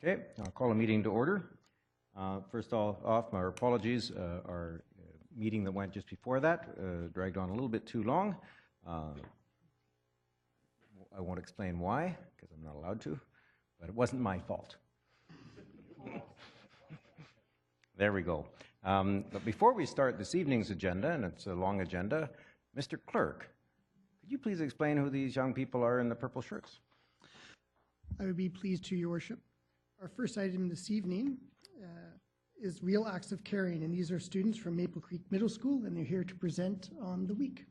Okay, I'll call a meeting to order. First off, my apologies. Our meeting that went just before that dragged on a little bit too long. I won't explain why, because I'm not allowed to, but it wasn't my fault. There we go. But before we start this evening's agenda, and it's a long agenda, Mr. Clerk, could you please explain who these young people are in the purple shirts? I would be pleased to, Your Worship. Our first item this evening is Real Acts of Caring, and these are students from Maple Creek Middle School, and they're here to present on the week.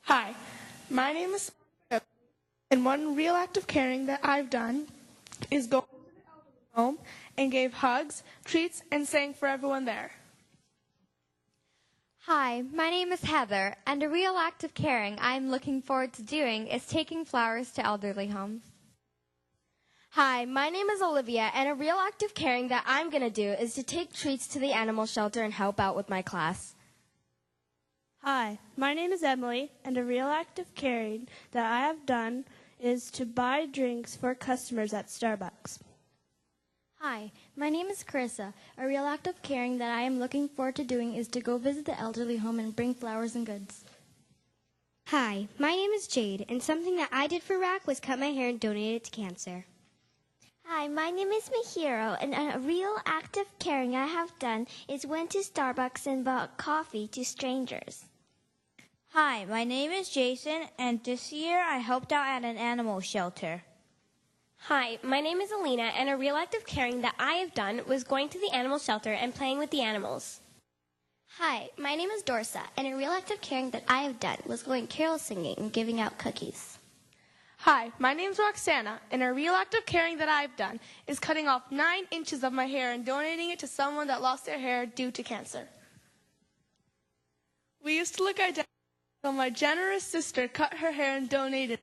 Hi, my name is Sarah, and one real act of caring that I've done is go to the elderly home and gave hugs, treats, and sang for everyone there. Hi, my name is Heather, and a real act of caring I'm looking forward to doing is taking flowers to elderly homes. Hi, my name is Olivia, and a real act of caring that I'm going to do is to take treats to the animal shelter and help out with my class. Hi, my name is Emily, and a real act of caring that I have done is to buy drinks for customers at Starbucks. Hi, my name is Carissa. A real act of caring that I am looking forward to doing is to go visit the elderly home and bring flowers and goods. Hi, my name is Jade, and something that I did for RAC was cut my hair and donate it to cancer. Hi, my name is Mihiro, and a real act of caring I have done is went to Starbucks and bought coffee to strangers. Hi, my name is Jason, and this year I helped out at an animal shelter. Hi, my name is Alina, and a real act of caring that I have done was going to the animal shelter and playing with the animals. Hi, my name is Dorsa, and a real act of caring that I have done was going carol singing and giving out cookies. Hi, my name's Roxana, and a real act of caring that I've done is cutting off 9 inches of my hair and donating it to someone that lost their hair due to cancer. We used to look identical until my generous sister cut her hair and donated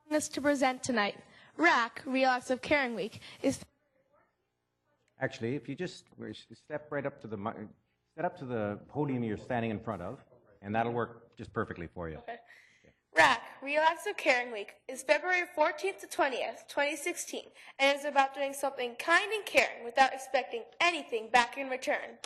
us to present tonight. RAC, Real Acts of Caring Week, is... Actually, if you just step right up to the podium you're standing in front of, and that'll work just perfectly for you. Okay. RAC, Real Acts of Caring Week, is February 14th to 20th, 2016, and is about doing something kind and caring without expecting anything back in return.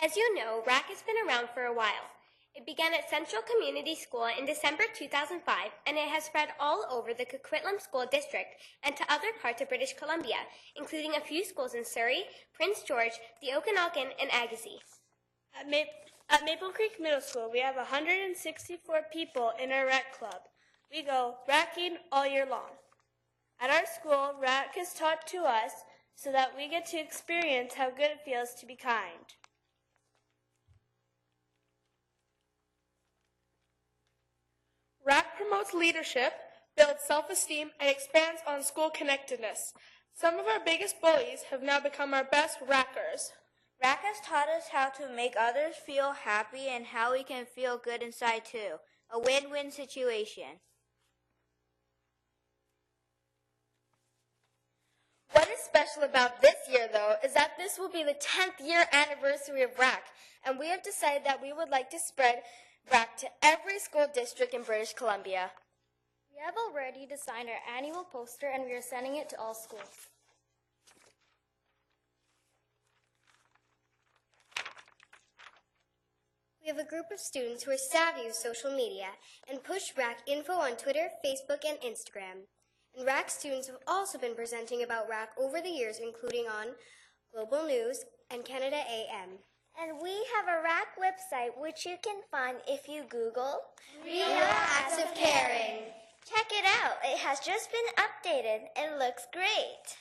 As you know, RAC has been around for a while. It began at Central Community School in December 2005, and it has spread all over the Coquitlam School District and to other parts of British Columbia, including a few schools in Surrey, Prince George, the Okanagan, and Agassiz. At Maple Creek Middle School, we have 164 people in our RAC club. We go racking all year long. At our school, RAC is taught to us so that we get to experience how good it feels to be kind. RAC promotes leadership, builds self-esteem, and expands on school connectedness. Some of our biggest bullies have now become our best RACers. RAC has taught us how to make others feel happy and how we can feel good inside too. A win-win situation. What is special about this year, though, is that this will be the 10th year anniversary of RAC, and we have decided that we would like to spread RAC to every school district in British Columbia. We have already designed our annual poster, and we are sending it to all schools. We have a group of students who are savvy with social media and push RAC info on Twitter, Facebook, and Instagram. And RAC students have also been presenting about RAC over the years, including on Global News and Canada AM. And we have a RAC website, which you can find if you Google Real Acts of Caring. Check it out. It has just been updated and looks great.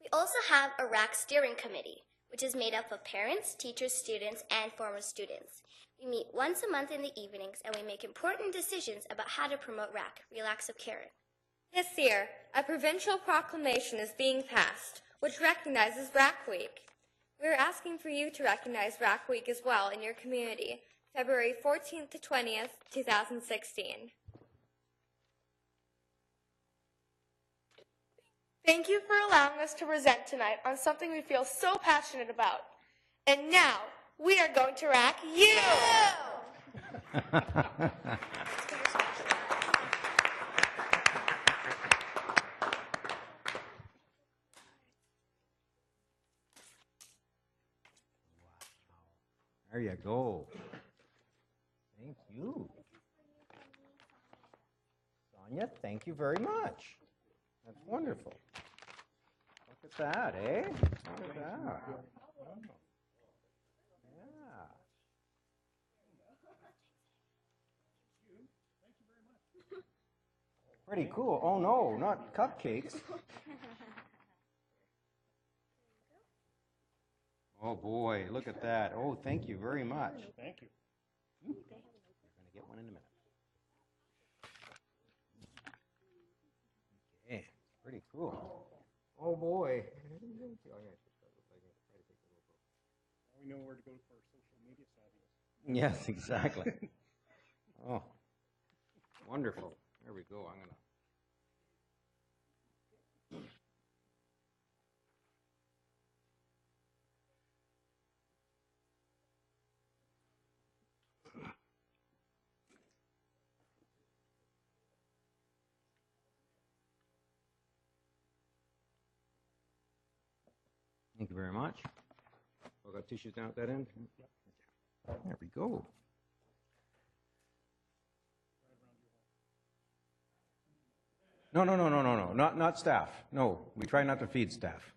We also have a RAC steering committee, which is made up of parents, teachers, students, and former students. We meet once a month in the evenings, and we make important decisions about how to promote RAC, Real Acts of Caring. This year, a provincial proclamation is being passed, which recognizes Rack Week. We are asking for you to recognize Rack Week as well in your community, February 14th to 20th, 2016. Thank you for allowing us to present tonight on something we feel so passionate about. And now, we are going to rack you! There you go. Thank you. Sonia, thank you very much. That's wonderful. Look at that, eh? Look at that. Oh. Yeah. Pretty cool. Oh no, not cupcakes. Oh boy, look at that. Oh, thank you very much. Thank you. You're going to get one in a minute. Okay, pretty cool. Oh boy. We know where to go for social media savviness. Yes, exactly. Oh, wonderful. There we go. I'm going to. Thank you very much. I've got tissues down at that end. There we go. No, not staff. No, we try not to feed staff.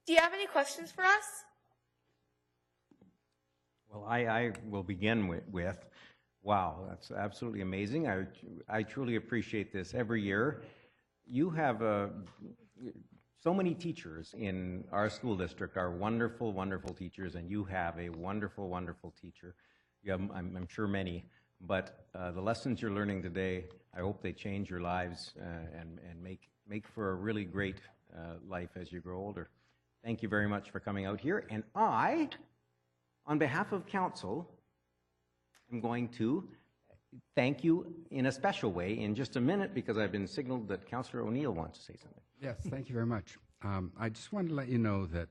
Do you have any questions for us? Well, I will begin with wow, that's absolutely amazing. I truly appreciate this every year. You have so many teachers in our school district are wonderful, wonderful teachers, and you have a wonderful, wonderful teacher. You have, I'm sure, many. But the lessons you're learning today, I hope they change your lives and make for a really great life as you grow older. Thank you very much for coming out here. And I, on behalf of council, I'm going to thank you in a special way in just a minute because I've been signaled that Councillor O'Neill wants to say something. Yes, thank you very much. I just wanted to let you know that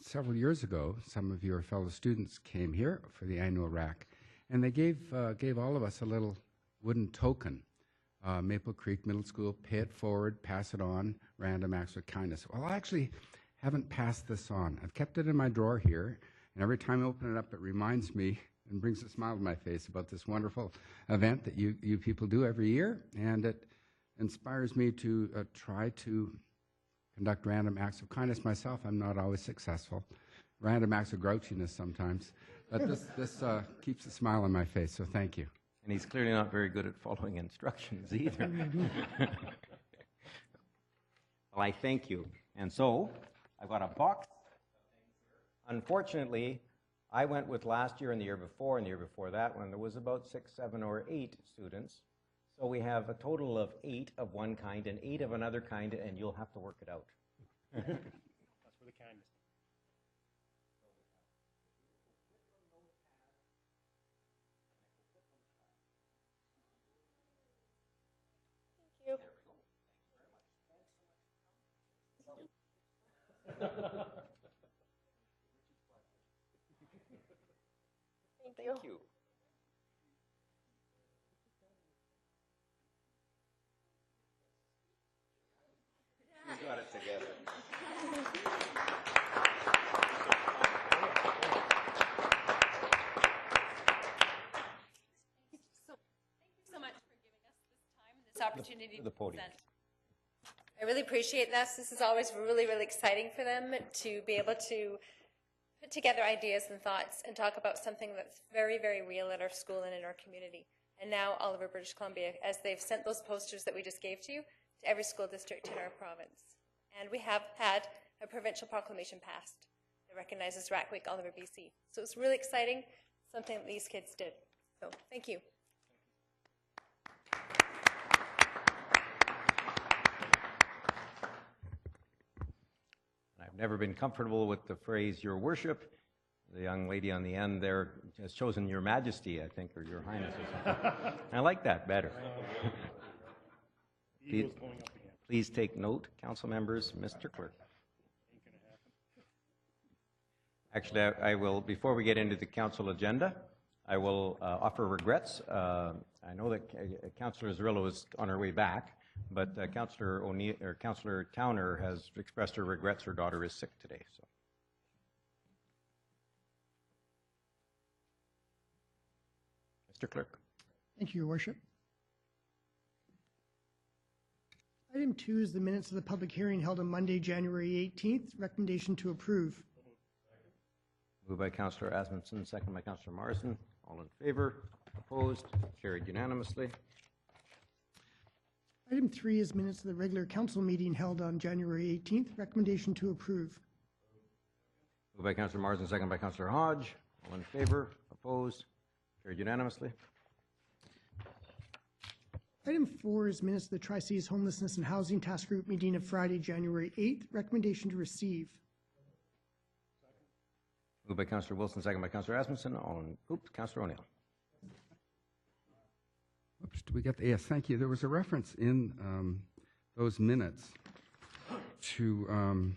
several years ago, some of your fellow students came here for the annual rack, and they gave all of us a little wooden token. Maple Creek Middle School, pay it forward, pass it on, random acts of kindness. Well, I actually haven't passed this on. I've kept it in my drawer here, and every time I open it up, it reminds me and brings a smile to my face about this wonderful event that you people do every year, and it inspires me to try to conduct random acts of kindness myself. I'm not always successful. Random acts of grouchiness sometimes, but this keeps a smile on my face, so thank you. And he's clearly not very good at following instructions either. Well, I thank you. And so, I've got a box. Unfortunately, I went with last year and the year before that when there was about 6, 7, or 8 students. So we have a total of 8 of one kind and 8 of another kind, and you'll have to work it out. That's for the kindness. Thank you. Thank you. You got it together. Thank you so much for giving us this time, this opportunity to podium. present. I really appreciate this. This is always really, really exciting for them to be able to put together ideas and thoughts and talk about something that's very, very real at our school and in our community. And now all over British Columbia, as they've sent those posters that we just gave to you to every school district in our province. And we have had a provincial proclamation passed. that recognizes Rack Week all over BC. So it's really exciting, something that these kids did. So thank you. I've never been comfortable with the phrase, Your Worship. The young lady on the end there has chosen Your Majesty, I think, or Your Highness or something. I like that better. Please take note, council members. Mr. Clerk. Actually, I will, before we get into the council agenda, I will offer regrets. I know that Councillor Zerillo is on her way back, but Councillor O'Neill or Councillor Towner has expressed her regrets. Her daughter is sick today. So, Mr. Clerk. Thank you, Your Worship. Item 2 is the minutes of the public hearing held on Monday, January 18th. Recommendation to approve. Moved by Councillor Asmundson, second by Councillor Morrison. All in favor? Opposed? Carried unanimously. Item 3 is minutes of the regular council meeting held on January 18th. Recommendation to approve. Moved by Councillor Morrison, second by Councillor Hodge. All in favor? Opposed? Carried unanimously. Item 4 is minutes of the Tri-Cities Homelessness and Housing Task Group meeting of Friday, January 8th. Recommendation to receive. Moved by Councillor Wilson, second by Councillor Asmundson. All in, Councillor O'Neill. Oops, do we get the, yes, thank you. There was a reference in those minutes to,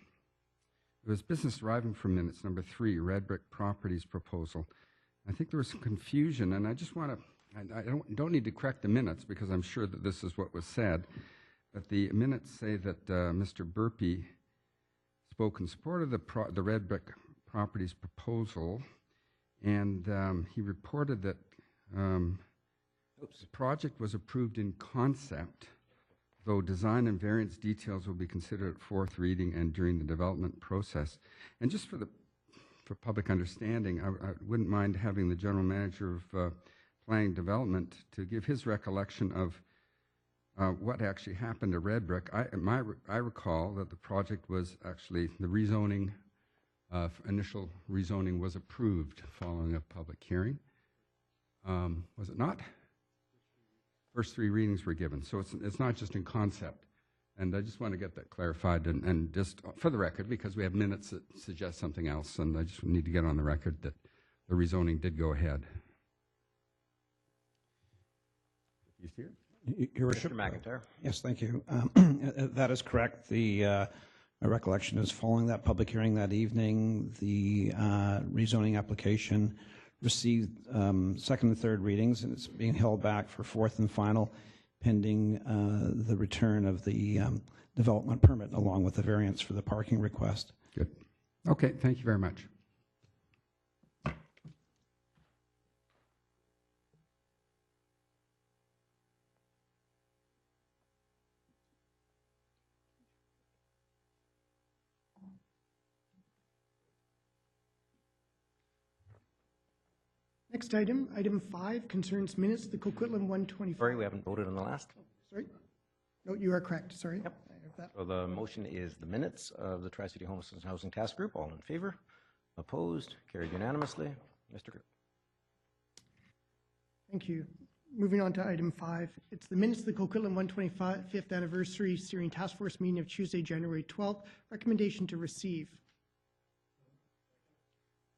it was business deriving from minutes, number 3, Red Brick Properties proposal. I think there was some confusion, and I just want to, I don't need to correct the minutes because I'm sure that this is what was said, but the minutes say that Mr. Burpee spoke in support of the Red Brick Properties proposal, and he reported that the project was approved in concept, though design and variance details will be considered at fourth reading and during the development process. And just for public understanding, I wouldn't mind having the general manager of planning development to give his recollection of what actually happened to Red Brick. I recall that the project was actually, the rezoning, initial rezoning was approved following a public hearing. Was it not? First 3 readings were given, so it's not just in concept. And I just want to get that clarified and just for the record, because we have minutes that suggest something else, and I just need to get on the record that the rezoning did go ahead. Your Worship. Mr. McIntyre. Yes, thank you. That is correct. My recollection is following that public hearing that evening, the rezoning application received second and third readings, and it's being held back for fourth and final pending the return of the development permit along with the variance for the parking request. Good. Okay, thank you very much. Next item, item 5, concerns minutes, the Coquitlam 125. Sorry, we haven't voted on the last. Sorry? No, you are correct. Sorry. Yep. So the motion is the minutes of the Tri-City Homelessness and Housing Task Group. All in favor? Opposed? Carried unanimously. Mr. Clerk. Thank you. Moving on to item 5. It's the minutes of the Coquitlam 125th Anniversary Steering Task Force meeting of Tuesday, January 12th. Recommendation to receive.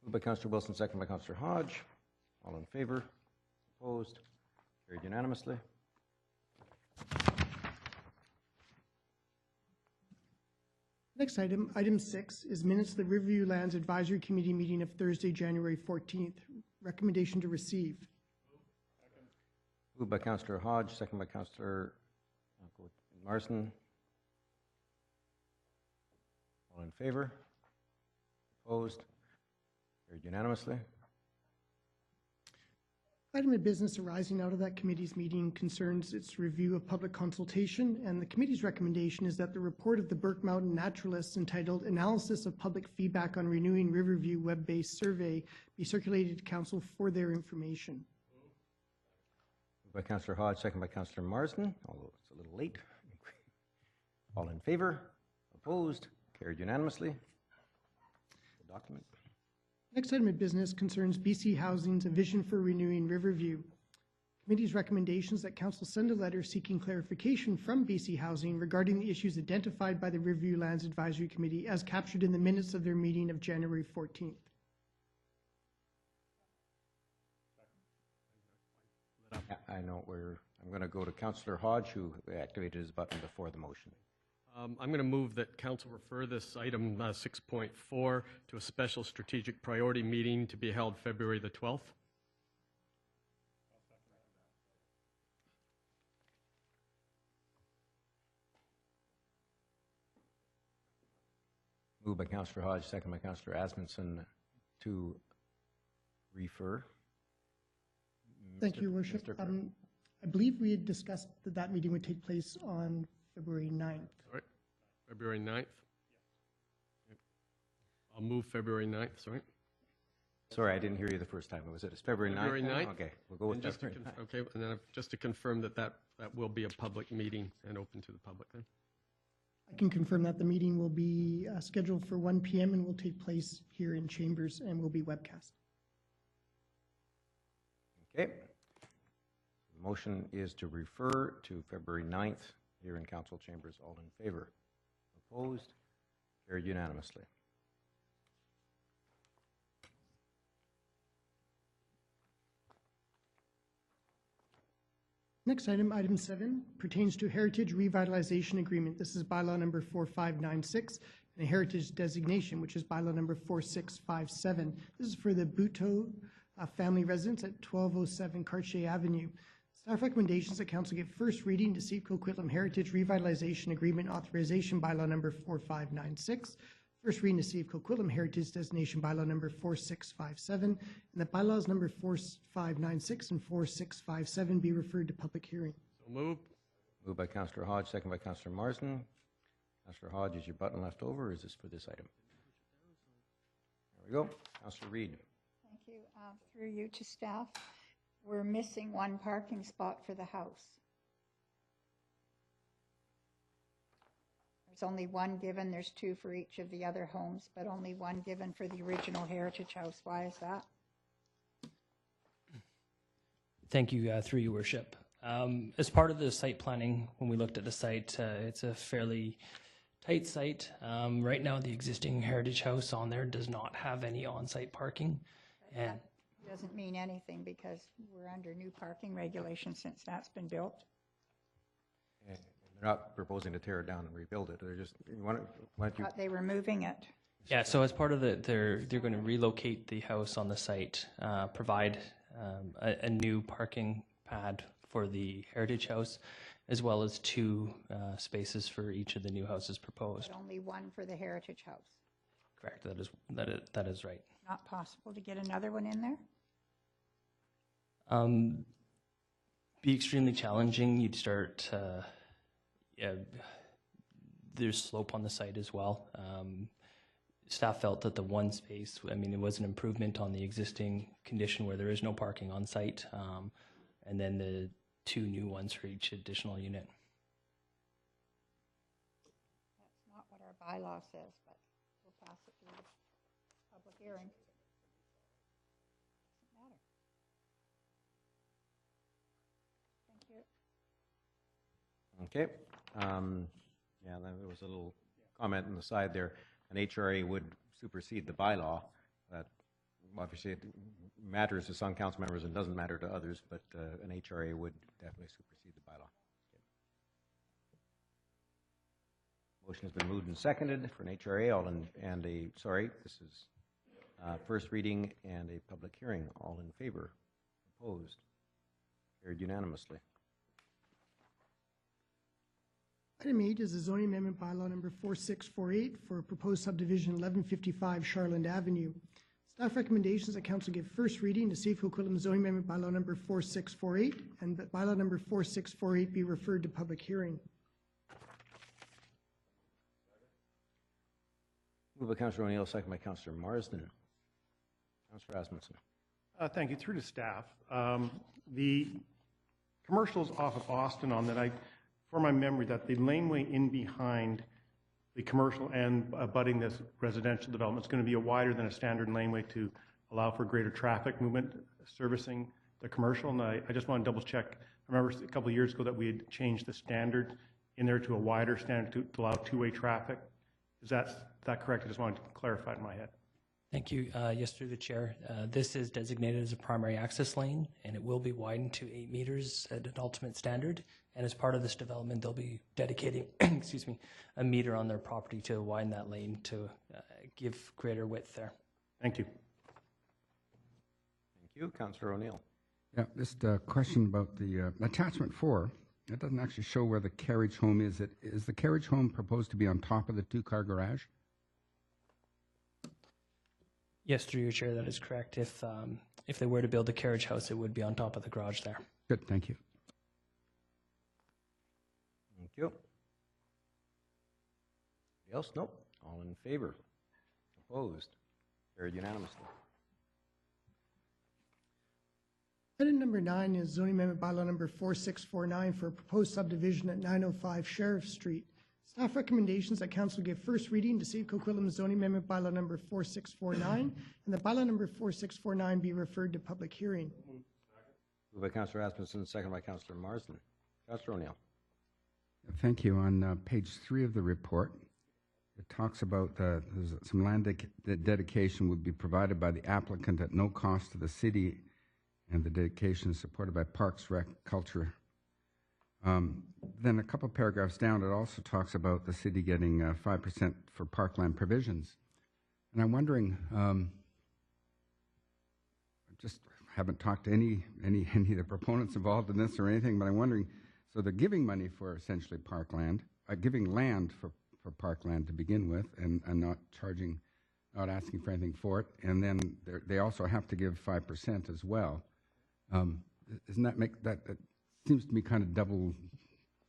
Moved by Councillor Wilson, second by Councillor Hodge. All in favor? Opposed? Carried unanimously. Next item, item 6, is minutes of the Riverview Lands Advisory Committee meeting of Thursday, January 14th. Recommendation to receive. Moved by Councillor Hodge, second by Councillor Morrison. All in favor? Opposed? Carried unanimously. Item of business arising out of that committee's meeting concerns its review of public consultation, and the committee's recommendation is that the report of the Burke Mountain Naturalists entitled Analysis of Public Feedback on Renewing Riverview Web-Based Survey be circulated to Council for their information. Moved by Councillor Hodge, second by Councillor Marsden, although it's a little late. All in favor? Opposed? Carried unanimously. document. Next item of business concerns BC Housing's A Vision for Renewing Riverview. Committee's recommendations that Council send a letter seeking clarification from BC Housing regarding the issues identified by the Riverview Lands Advisory Committee as captured in the minutes of their meeting of January 14th. I know I'm going to go to Councillor Hodge, who activated his button before the motion. I'm going to move that Council refer this item 6.4 to a special strategic priority meeting to be held February the 12th. Moved by Councillor Hodge, second by Councillor Asmundson to refer. Thank you, Worship. I believe we had discussed that that meeting would take place on February 9th. Sorry, February 9th? I'll move February 9th, sorry. Sorry, I didn't hear you the first time. Was it February 9th? February 9th? Okay, we'll go with February 9th. Okay, and then just to confirm that will be a public meeting and open to the public then. I can confirm that the meeting will be scheduled for 1 p.m. and will take place here in Chambers and will be webcast. Okay. The motion is to refer to February 9th here in Council Chambers. All in favor? Opposed? Carried unanimously. Next item, item 7, pertains to Heritage Revitalization Agreement. This is bylaw number 4596, and a heritage designation, which is bylaw number 4657. This is for the Buteau family residence at 1207 Cartier Avenue. Staff recommendations that Council give first reading to see Coquitlam Heritage Revitalization Agreement Authorization bylaw number 4596. First reading to see Coquitlam Heritage Designation bylaw number 4657, and that bylaws number 4596 and 4657 be referred to public hearing. So moved. Moved by Councillor Hodge, second by Councillor Marsden. Councillor Hodge, is your button left over, or is this for this item? There we go. Councillor Reid. Thank you. Through you to staff, we're missing one parking spot for the house. There's only one given. There's 2 for each of the other homes, but only one given for the original Heritage House. Why is that? Thank you, through your worship. As part of the site planning, when we looked at the site, it's a fairly tight site. Right now, the existing Heritage House on there does not have any on-site parking. And that doesn't mean anything because we're under new parking regulations since that's been built. And they're not proposing to tear it down and rebuild it. They're just, why don't you? They were moving it. yeah, so as part of they're going to relocate the house on the site, provide a new parking pad for the Heritage House, as well as 2 spaces for each of the new houses proposed. But only one for the Heritage House. Correct. That is right. Not possible to get another one in there? Be extremely challenging. You'd start. There's slope on the site as well. Staff felt that the one space, it was an improvement on the existing condition where there is no parking on site, and then the 2 new ones for each additional unit. That's not what our bylaw says, but we'll pass it through the public hearing. Doesn't matter. Thank you. Okay. Yeah, there was a little comment on the side there. An HRA would supersede the bylaw. That obviously it matters to some council members and doesn't matter to others, but an HRA would definitely supersede the bylaw. Okay. Motion has been moved and seconded for an HRA. This is first reading and a public hearing. All in favor? Opposed? Carried unanimously. Item 8 is a zoning amendment bylaw number 4648 for a proposed subdivision 1155 Charland Avenue. Staff recommendations that Council give first reading to see if Coquitlam zoning amendment bylaw number 4648 and that bylaw number 4648 be referred to public hearing. Moved by Councillor O'Neill, second by Councillor Marsden. Councillor Asmundson. Thank you. Through to staff. The commercials off of Austin on that, for my memory, that the laneway in behind the commercial and abutting this residential development is going to be wider than a standard laneway to allow for greater traffic movement servicing the commercial. And I just want to double check. I remember a couple of years ago that we had changed the standard in there to a wider standard to allow two-way traffic. Is that correct? I just wanted to clarify it in my head. Thank you. Yes, through the chair. This is designated as a primary access lane, and it will be widened to 8 meters at an ultimate standard. And as part of this development, they'll be dedicating, excuse me, a meter on their property to widen that lane to give greater width there. Thank you. Thank you. Councillor O'Neill. Yeah, just a question about the attachment 4. It doesn't actually show where the carriage home is. Is the carriage home proposed to be on top of the 2-car garage? Yes, through your chair, that is correct. If they were to build a carriage house, it would be on top of the garage there. Good, thank you. Thank you. Anybody else? Nope. All in favor? Opposed? Carried unanimously. Item number 9 is zoning amendment bylaw number 4649 for a proposed subdivision at 905 Sheriff Street. Staff recommendations that council give first reading to City of Coquitlam zoning amendment bylaw number 4649 and the bylaw number 4649 be referred to public hearing. Moved by Councillor Asmussen, second by Councillor Marsden. Councillor O'Neill. Thank you. On page 3 of the report, it talks about some land dedication would be provided by the applicant at no cost to the city, and the dedication is supported by Parks, Rec, Culture. Then a couple paragraphs down, it also talks about the city getting 5% for parkland provisions. And I'm wondering, I just haven't talked to any of the proponents involved in this or anything, but I'm wondering, so they're giving money for essentially parkland, giving land for parkland to begin with, and not asking for anything for it, and then they also have to give 5% as well. Doesn't that make that seems to me kind of double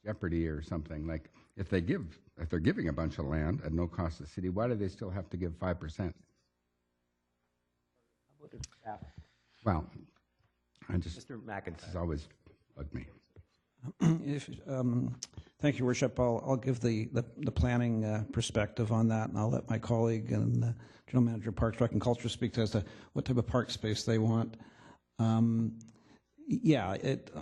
jeopardy or something? Like if they're giving a bunch of land at no cost to the city, why do they still have to give 5%? Well, Mr. McIntyre. This has always bugged me. Thank you, Worship. I'll give the planning perspective on that, and I'll let my colleague and the General Manager of Parks, Rec and Culture speak as to what type of park space they want. Yeah,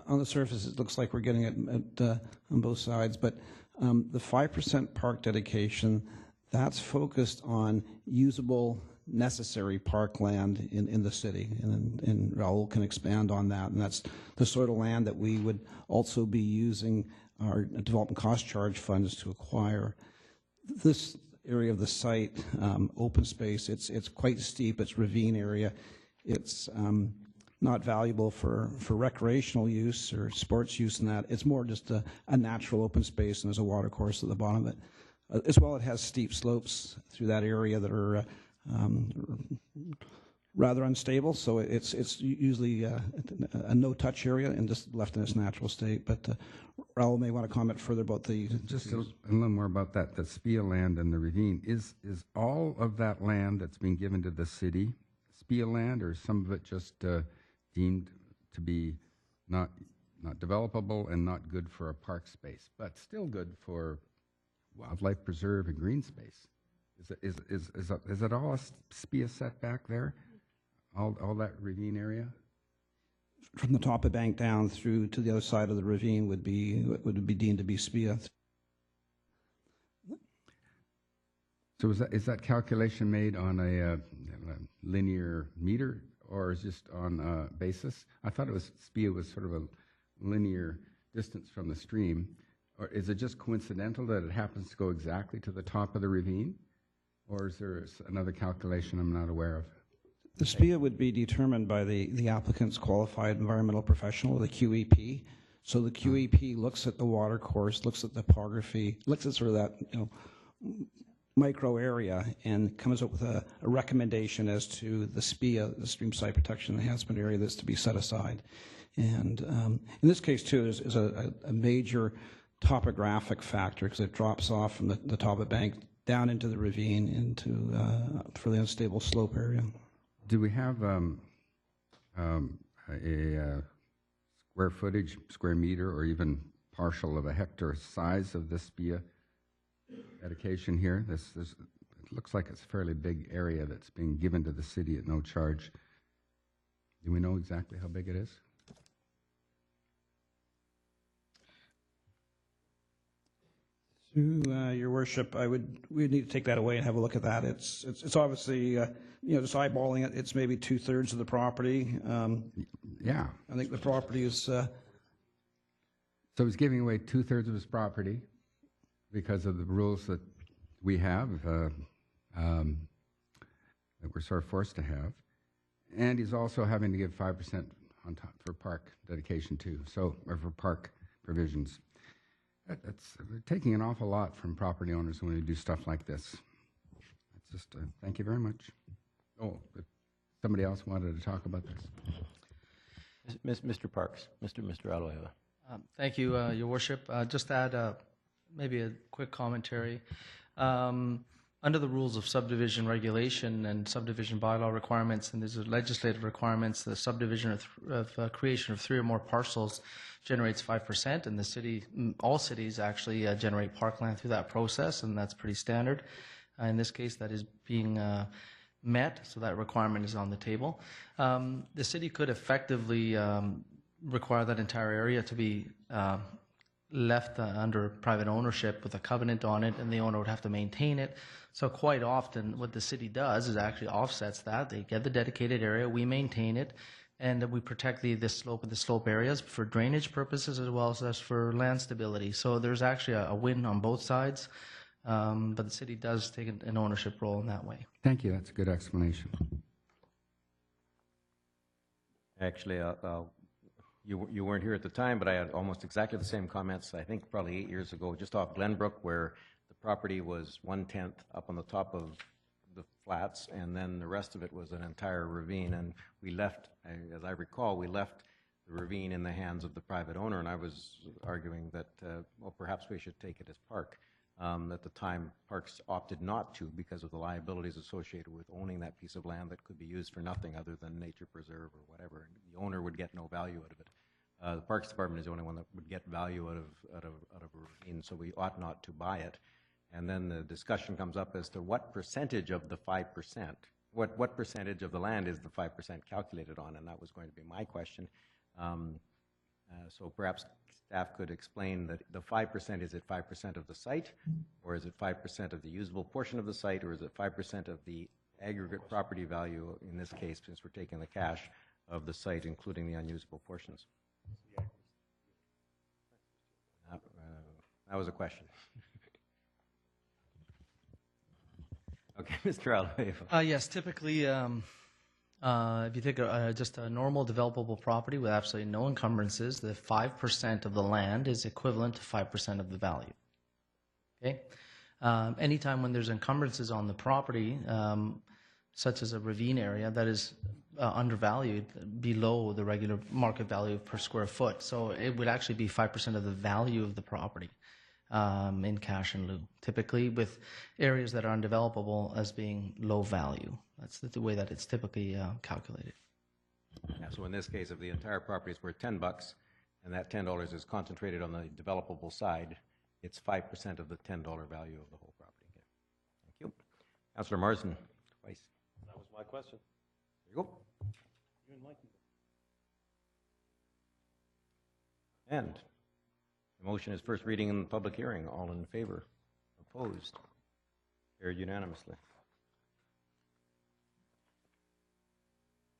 on the surface it looks like we're getting it on both sides, but the 5% park dedication, that's focused on usable, necessary parkland in the city, and Raul can expand on that, and that's the sort of land that we would also be using our development cost charge funds to acquire. This area of the site, open space, it's quite steep, it's ravine area, it's not valuable for recreational use or sports use in that. It's more just a natural open space, and there's a water course at the bottom of it. As well, it has steep slopes through that area that are rather unstable, so it's usually a no-touch area and just left in its natural state. But Raul may want to comment further about the... Just a little more about that, the SPIA land and the ravine. Is all of that land that's being given to the city SPIA land, or some of it just deemed to be not developable and not good for a park space, but still good for wildlife preserve and green space? Is it all a SPIA setback there? All that ravine area? From the top of bank down through to the other side of the ravine would be deemed to be SPIA. So is that calculation made on a linear meter, or is just on a basis? I thought SPIA was sort of a linear distance from the stream. Or is it just coincidental that it happens to go exactly to the top of the ravine? Or is there another calculation I'm not aware of? The SPIA would be determined by the applicant's qualified environmental professional, the QEP. So the QEP looks at the water course, looks at the topography, looks at sort of that micro area, and comes up with a recommendation as to the SPIA, the Stream Site Protection Enhancement Area, that's to be set aside. And in this case, too, is a major topographic factor because it drops off from the top of the bank down into the ravine into for the unstable slope area. Do we have a square footage, square meter, or even partial of a hectare size of this SPIA dedication here. It looks like it's a fairly big area that's being given to the city at no charge. Do we know exactly how big it is? Through your worship, we'd need to take that away and have a look at that. It's obviously, just eyeballing it, it's maybe 2/3 of the property. Yeah. I think the property is... So he's giving away 2/3 of his property because of the rules that we have, that we're sort of forced to have. And he's also having to give 5% on top for park dedication too, or for park provisions. We're taking an awful lot from property owners when we do stuff like this. It's just, thank you very much. Oh, but somebody else wanted to talk about this. Mr. Parks, Mr. Aloha. Thank you, Your Worship. Just add maybe a quick commentary. Under the rules of subdivision regulation and subdivision bylaw requirements, and there's legislative requirements, the subdivision of creation of 3 or more parcels generates 5%, and the city, all cities actually generate parkland through that process, and that's pretty standard. In this case, that is being met, so that requirement is on the table. The city could effectively require that entire area to be left under private ownership with a covenant on it, and the owner would have to maintain it. So quite often what the city does is actually offsets that. They get the dedicated area, we maintain it, and we protect the slope of the slope areas for drainage purposes as well as for land stability. So there's actually a win on both sides, but the city does take an ownership role in that way. Thank you, that's a good explanation. Actually, you weren't here at the time, but I had almost exactly the same comments, I think probably 8 years ago, just off Glenbrook, where the property was 1/10 up on the top of the flats, and then the rest of it was an entire ravine. And we left, as I recall, we left the ravine in the hands of the private owner, and I was arguing that, well, perhaps we should take it as park. At the time, Parks opted not to because of the liabilities associated with owning that piece of land that could be used for nothing other than nature preserve or whatever. And the owner would get no value out of it. The Parks Department is the only one that would get value out of a ravine, so we ought not to buy it. And then the discussion comes up as to what percentage of the 5%, what percentage of the land is the 5% calculated on, and that was going to be my question. So perhaps staff could explain that the 5%, is it 5% of the site, or is it 5% of the usable portion of the site, or is it 5% of the aggregate property value, in this case, since we're taking the cash of the site, including the unusable portions? That was a question. Okay, Mr. Aloha. Yes, typically, if you take just a normal developable property with absolutely no encumbrances, the 5% of the land is equivalent to 5% of the value. Okay? Anytime when there's encumbrances on the property, such as a ravine area, that is undervalued below the regular market value per square foot. So it would actually be 5% of the value of the property. In cash and lieu, typically with areas that are undevelopable as being low value. That's the way that it's typically calculated. Yeah, so in this case, if the entire property is worth $10 and that $10 is concentrated on the developable side, it's 5% of the $10 value of the whole property. Okay. Thank you. Councillor Marsden, twice. That was my question. There you go. You and Mike. And the motion is first reading in the public hearing. All in favor? Opposed? Carried unanimously.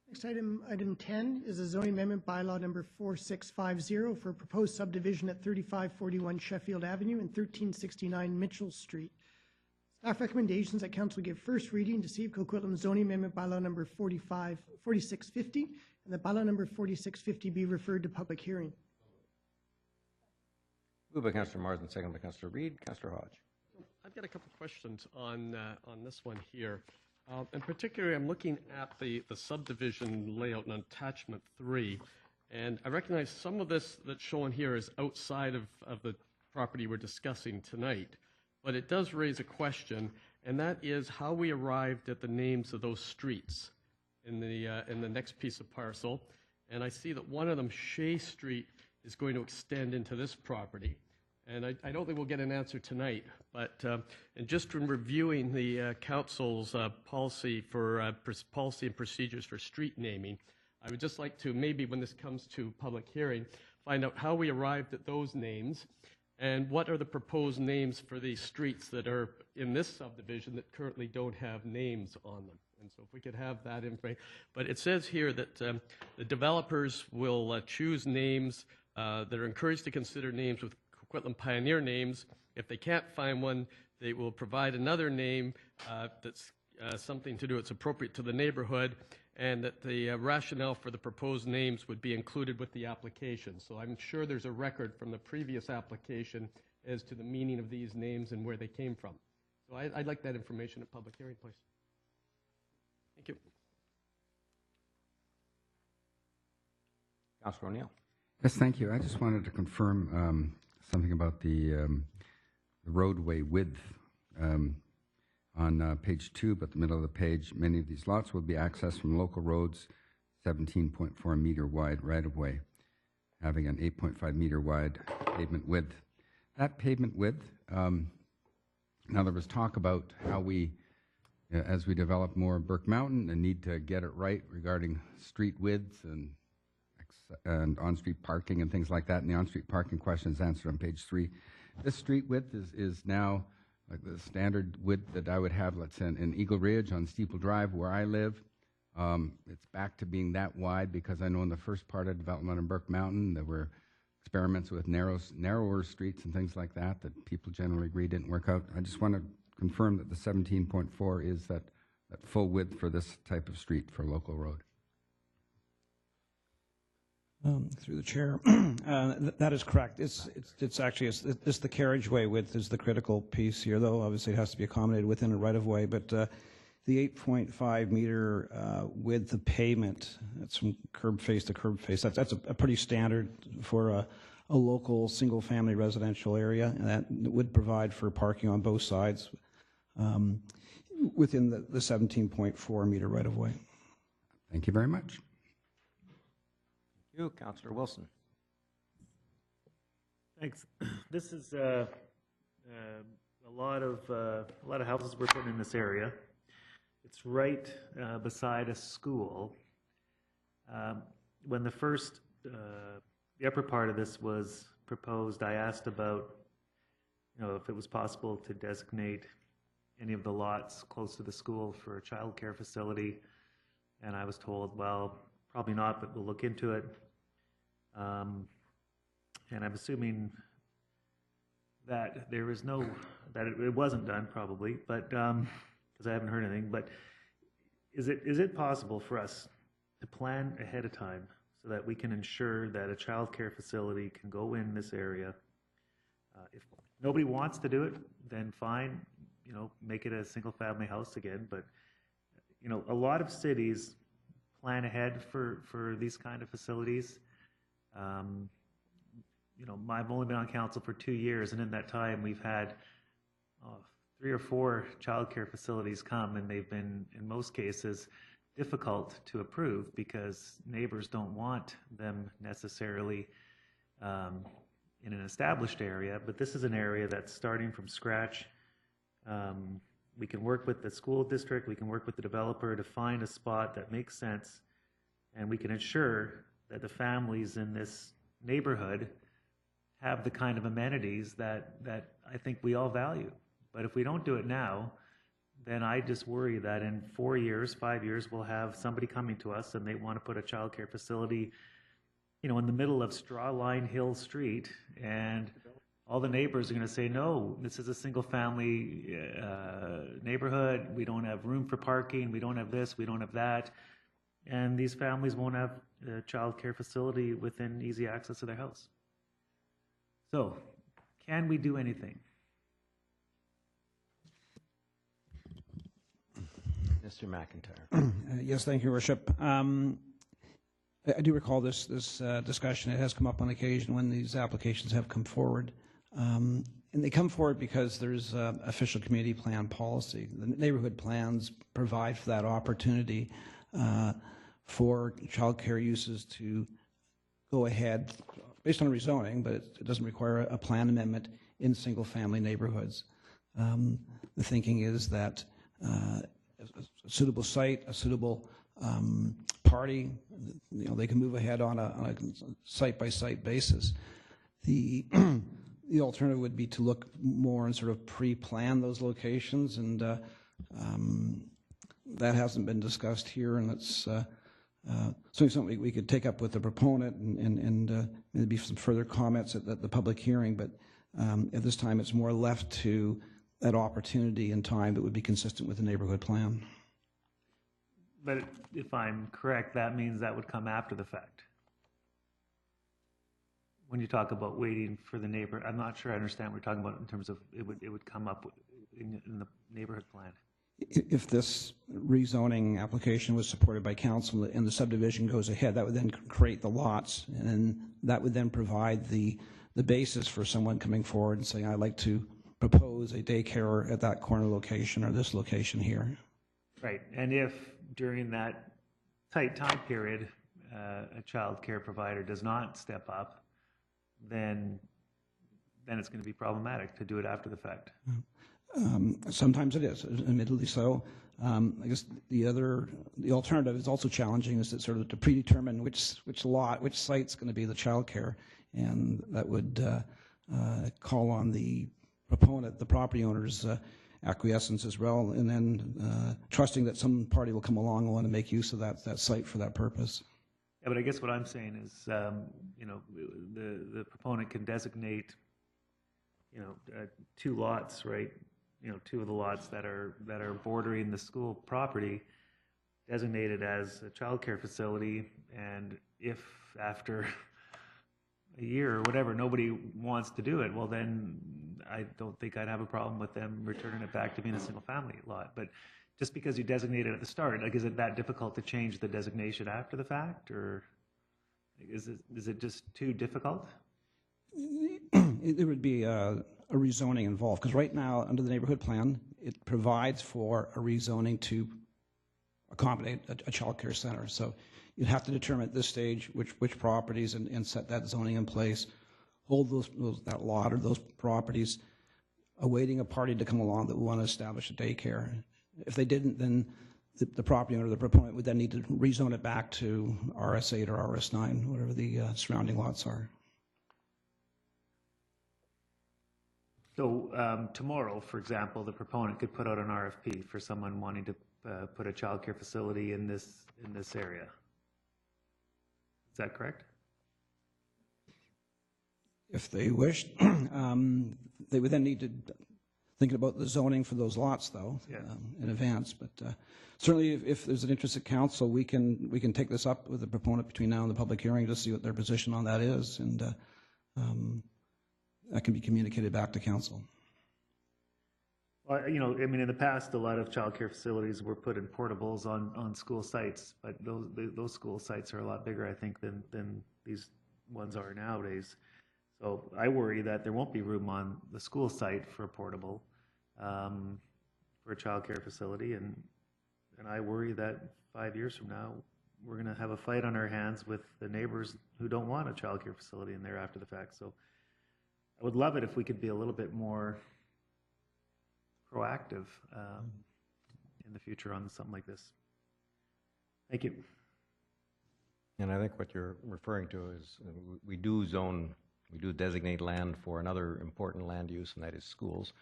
Next item 10 is a zoning amendment bylaw number 4650 for a proposed subdivision at 3541 Sheffield Avenue and 1369 Mitchell Street. Staff recommendations that council give first reading to see if Coquitlam zoning amendment bylaw number 4650 and the bylaw number 4650 be referred to public hearing. Moved by Councillor Marsden, second by Councillor Reid. Councillor Hodge. I've got a couple of questions on this one here. In particular, I'm looking at the subdivision layout in attachment 3, and I recognize some of this that's shown here is outside of the property we're discussing tonight, but it does raise a question, and that is how we arrived at the names of those streets in the next piece of parcel. And I see that one of them, Shea Street, is going to extend into this property. And I don't think we'll get an answer tonight, but and just from reviewing the council's policy and procedures for street naming, I would just like to, maybe when this comes to public hearing, find out how we arrived at those names and what are the proposed names for the streets that are in this subdivision that currently don't have names on them. And so if we could have that information. But it says here that the developers will choose names that are encouraged to consider names with Coquitlam Pioneer names. If they can't find one, they will provide another name that's something to do, it's appropriate to the neighborhood, and that the rationale for the proposed names would be included with the application. So I'm sure there's a record from the previous application as to the meaning of these names and where they came from. So I'd like that information at public hearing, please. Thank you. Councilor O'Neill. Yes, thank you. I just wanted to confirm something about the roadway width. On page 2, but the middle of the page, many of these lots will be accessed from local roads, 17.4 meter wide right-of-way, having an 8.5 meter wide pavement width. That pavement width, now there was talk about how we, as we develop more Burke Mountain, and need to get it right regarding street widths and on-street parking and things like that, and the on-street parking question is answered on page 3. This street width is now like the standard width that I would have, let's say, in Eagle Ridge on Steeple Drive where I live. It's back to being that wide because I know in the first part of development in Burke Mountain there were experiments with narrower streets and things like that people generally agree didn't work out. I just want to confirm that the 17.4 is that full width for this type of street for local road. Through the chair, that is correct. It's actually it's the carriageway width is the critical piece here, though. Obviously, it has to be accommodated within a right of way. But the 8.5 meter width of pavement, that's from curb face to curb face. That's a pretty standard for a local single family residential area, and that would provide for parking on both sides within the 17.4 meter right of way. Thank you very much. You, Councillor Wilson. Thanks. This is a lot of houses we're putting in this area. It's right beside a school. When the first, the upper part of this was proposed, I asked about, if it was possible to designate any of the lots close to the school for a child care facility, and I was told, well, probably not, but we'll look into it. And I'm assuming that there is that it wasn't done probably, but because I haven't heard anything. But is it possible for us to plan ahead of time so that we can ensure that a child care facility can go in this area? If nobody wants to do it, then fine, make it a single family house again. But a lot of cities plan ahead for these kind of facilities. I've only been on council for 2 years, and in that time we've had 3 or 4 child care facilities come, and they've been, in most cases, difficult to approve because neighbors don't want them necessarily in an established area. But this is an area that's starting from scratch. We can work with the school district, we can work with the developer to find a spot that makes sense, and we can ensure that the families in this neighborhood have the kind of amenities that I think we all value. But if we don't do it now, then I just worry that in 4 years, 5 years, we'll have somebody coming to us and they want to put a child care facility, in the middle of Strawline Hill Street, and all the neighbors are going to say, no, this is a single family neighborhood. We don't have room for parking. We don't have this. We don't have that. And these families won't have a child care facility within easy access to their house. So, can we do anything? Mr. McIntyre. Yes, thank you, Your Worship. I do recall this discussion. It has come up on occasion when these applications have come forward. And they come forward because there's official community plan policy. The neighborhood plans provide for that opportunity for child care uses to go ahead based on rezoning, but it doesn't require a plan amendment in single-family neighborhoods. The thinking is that a suitable site, a suitable party, they can move ahead on a site-by-site basis. The the alternative would be to look more and sort of pre-plan those locations, and that hasn't been discussed here, and it's something we could take up with the proponent and maybe some further comments at the public hearing, but at this time it's more left to that opportunity and time that would be consistent with the neighborhood plan. But if I'm correct, that means that would come after the fact. When you talk about waiting for the neighbor, I'm not sure I understand what you're talking about in terms of it would come up in the neighborhood plan. If this rezoning application was supported by council and the subdivision goes ahead, that would then create the lots, and that would then provide the basis for someone coming forward and saying, I'd like to propose a daycare at that corner location or this location here. Right, and if during that tight time period a child care provider does not step up, then it's going to be problematic to do it after the fact. Sometimes it is, admittedly so. I guess the alternative is also challenging, is that sort of to predetermine which site's going to be the child care, and that would call on the proponent, the property owner's acquiescence as well, and then trusting that some party will come along and want to make use of that site for that purpose. Yeah, but I guess what I'm saying is, the proponent can designate, two lots, right? Two of the lots that are bordering the school property, designated as a child care facility, and if after a year or whatever nobody wants to do it, well then I don't think I'd have a problem with them returning it back to being a single family lot. But just because you designate it at the start, like, is it that difficult to change the designation after the fact, or is it just too difficult? It would be a rezoning involved, because right now under the neighborhood plan it provides for a rezoning to accommodate a child care center. So you'd have to determine at this stage which properties and set that zoning in place, hold that lot or those properties, awaiting a party to come along that would want to establish a daycare. If they didn't, then the property owner, the proponent, would then need to rezone it back to RS8 or RS9, whatever the surrounding lots are. So tomorrow, for example, the proponent could put out an RFP for someone wanting to put a child care facility in this area. Is that correct? If they wished, they would then need to think about the zoning for those lots, though, in advance. But certainly, if there's an interest at council, we can take this up with the proponent between now and the public hearing to see what their position on that is, and that can be communicated back to council. Well, I mean, in the past, a lot of child care facilities were put in portables on school sites, but those school sites are a lot bigger, I think, than these ones are nowadays. So I worry that there won't be room on the school site for a portable, for a child care facility, and I worry that 5 years from now, we're going to have a fight on our hands with the neighbors who don't want a child care facility in there after the fact. So I would love it if we could be a little bit more proactive in the future on something like this. Thank you. And I think what you're referring to is we do designate land for another important land use, and that is schools.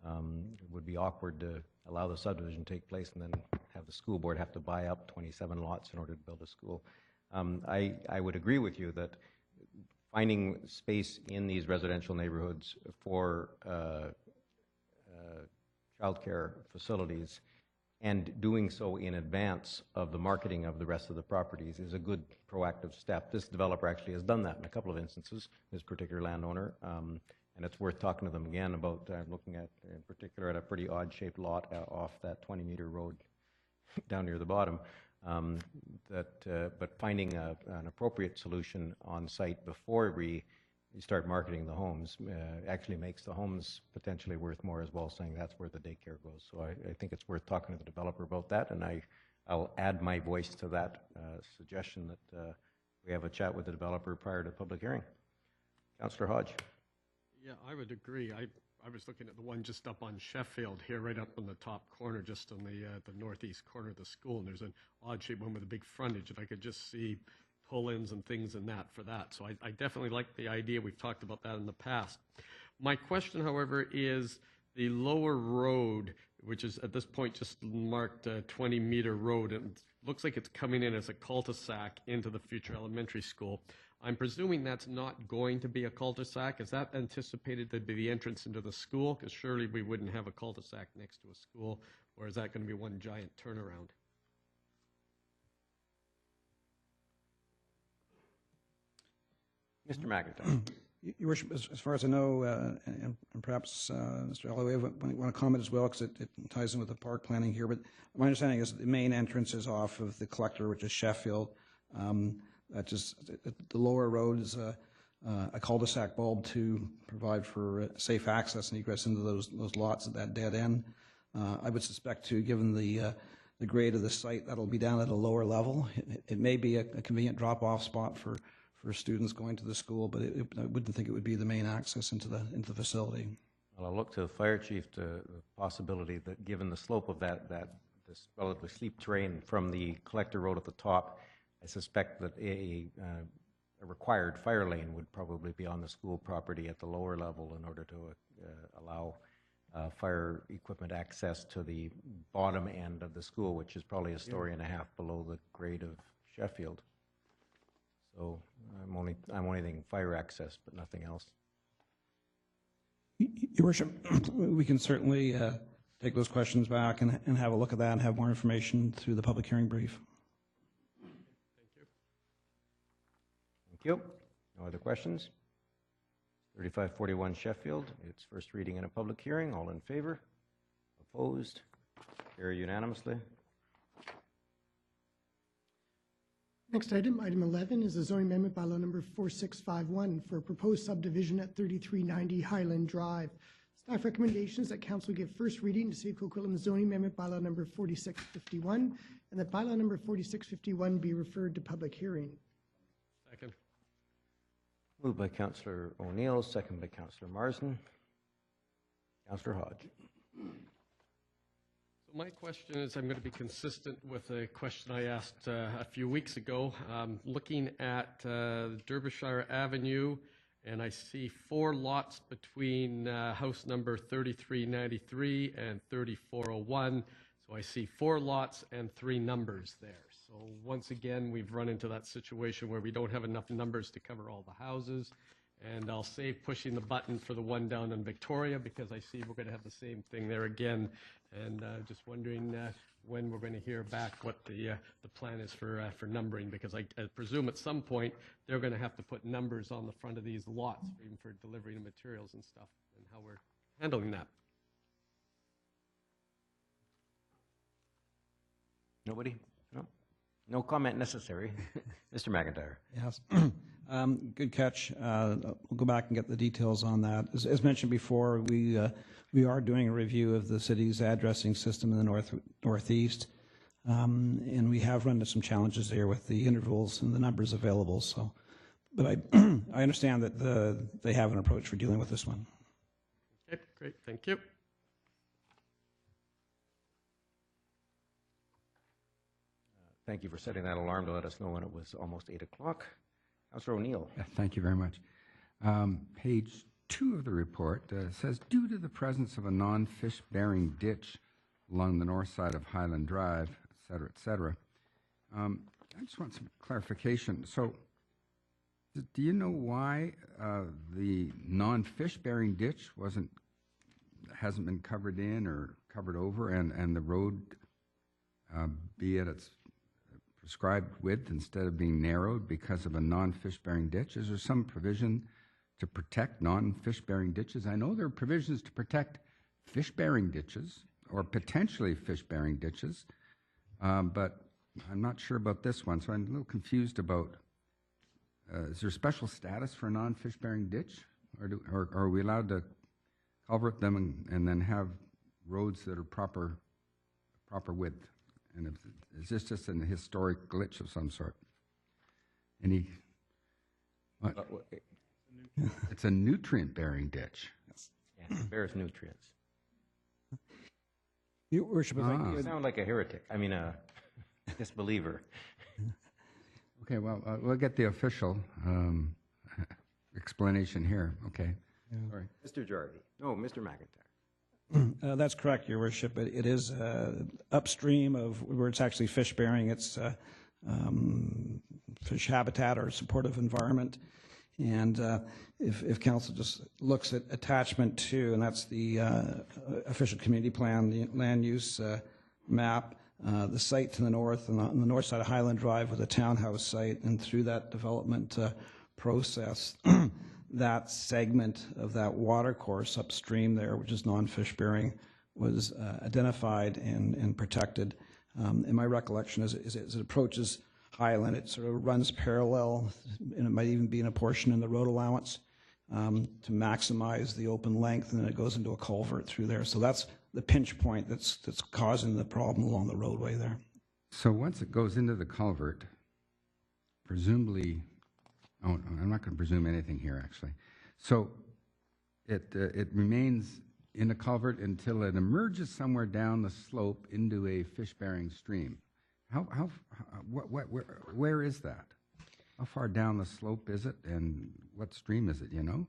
It would be awkward to allow the subdivision to take place and then have the school board have to buy up 27 lots in order to build a school. I would agree with you that finding space in these residential neighborhoods for childcare facilities and doing so in advance of the marketing of the rest of the properties is a good proactive step. This developer actually has done that in a couple of instances, this particular landowner, and it's worth talking to them again about looking at, in particular, at a pretty odd-shaped lot off that 20-meter road down near the bottom, but finding an appropriate solution on site before we start marketing the homes actually makes the homes potentially worth more as well, saying that's where the daycare goes. So I think it's worth talking to the developer about that, and I'll add my voice to that suggestion that we have a chat with the developer prior to the public hearing. Councillor Hodge. Yeah, I would agree. I was looking at the one just up on Sheffield here, right up in the top corner, just on the northeast corner of the school, and there's an odd-shaped one with a big frontage, and I could just see pull-ins and things in that for that. So I definitely like the idea. We've talked about that in the past. My question, however, is the lower road, which is at this point just marked a 20-meter road, and it looks like it's coming in as a cul-de-sac into the future elementary school. I'm presuming that's not going to be a cul-de-sac. Is that anticipated to be the entrance into the school? Because surely we wouldn't have a cul-de-sac next to a school, or is that going to be one giant turnaround? Mr. McIntyre. Your Worship, as far as I know, and perhaps Mr. Alloway want to comment as well, because it ties in with the park planning here, but my understanding is the main entrance is off of the collector, which is Sheffield. That just, the lower road is a cul-de-sac bulb to provide for safe access and egress into those lots at that dead end. I would suspect too, given the grade of the site, that'll be down at a lower level. It may be a convenient drop-off spot for students going to the school, but I wouldn't think it would be the main access into the facility. Well, I'll look to the fire chief to the possibility that, given the slope of this relatively steep terrain from the collector road at the top, I suspect that a required fire lane would probably be on the school property at the lower level in order to allow fire equipment access to the bottom end of the school, which is probably a story and a half below the grade of Sheffield. So I'm only thinking fire access, but nothing else. Your Worship, we can certainly take those questions back and have a look at that and have more information through the public hearing brief. Thank you. No other questions? 3541 Sheffield, its first reading in a public hearing. All in favor? Opposed? Carried unanimously. Next item, item 11, is the zoning amendment bylaw number 4651 for a proposed subdivision at 3390 Highland Drive. Staff recommendation is that council give first reading to City of Coquitlam zoning amendment bylaw number 4651, and that bylaw number 4651 be referred to public hearing. Second. Moved by Councillor O'Neill, second by Councillor Marsden. Councillor Hodge. My question is, I'm going to be consistent with a question I asked a few weeks ago. Looking at Derbyshire Avenue, and I see 4 lots between house number 3393 and 3401. So I see 4 lots and 3 numbers there. So once again, we've run into that situation where we don't have enough numbers to cover all the houses. And I'll save pushing the button for the one down in Victoria, because I see we're going to have the same thing there again. And just wondering when we're going to hear back what the plan is for numbering, because I presume at some point they're going to have to put numbers on the front of these lots, even for delivery of materials and stuff, and how we're handling that. Nobody? No? No comment necessary. Mr. McIntyre. Yes. Good catch. We'll go back and get the details on that. As mentioned before, we are doing a review of the city's addressing system in the northeast, and we have run into some challenges there with the intervals and the numbers available. So, but I understand that they have an approach for dealing with this one. Okay, great. Thank you. Thank you for setting that alarm to let us know when it was almost 8 o'clock. Councillor O'Neill. Yeah, thank you very much. Page 2 of the report says, due to the presence of a non-fish bearing ditch along the north side of Highland Drive, et cetera, et cetera. I just want some clarification. So do you know why the non-fish bearing ditch hasn't been covered in or covered over, and the road, be it its prescribed width instead of being narrowed because of a non-fish bearing ditch? Is there some provision to protect non-fish bearing ditches? I know there are provisions to protect fish bearing ditches or potentially fish bearing ditches, but I'm not sure about this one, so I'm a little confused about, is there special status for a non-fish bearing ditch, or are we allowed to culvert them and then have roads that are proper width? And is this just an historic glitch of some sort? Any? What? It's a nutrient-bearing ditch. Yeah, it bears nutrients. Your Worship, if I You could. sound like a heretic. I mean, a disbeliever. Okay, well, we'll get the official explanation here. Okay. Sorry. Mr. Jarvie. No, Mr. McIntyre. That's correct, Your Worship. It is upstream of where it's actually fish-bearing. It's fish habitat or supportive environment. And if council just looks at attachment 2, and that's the official community plan, the land use map, the site to the north, and on the north side of Highland Drive was a townhouse site, and through that development process, that segment of that water course upstream there, which is non-fish bearing, was identified and protected. And my recollection is as it approaches Highland, it sort of runs parallel, and it might even be in a portion in the road allowance to maximize the open length, and then it goes into a culvert through there. So that's the pinch point that's causing the problem along the roadway there. So once it goes into the culvert, presumably, oh, I'm not going to presume anything here, actually. So it remains in a culvert until it emerges somewhere down the slope into a fish-bearing stream. Where is that? How far down the slope is it, and what stream is it? You know?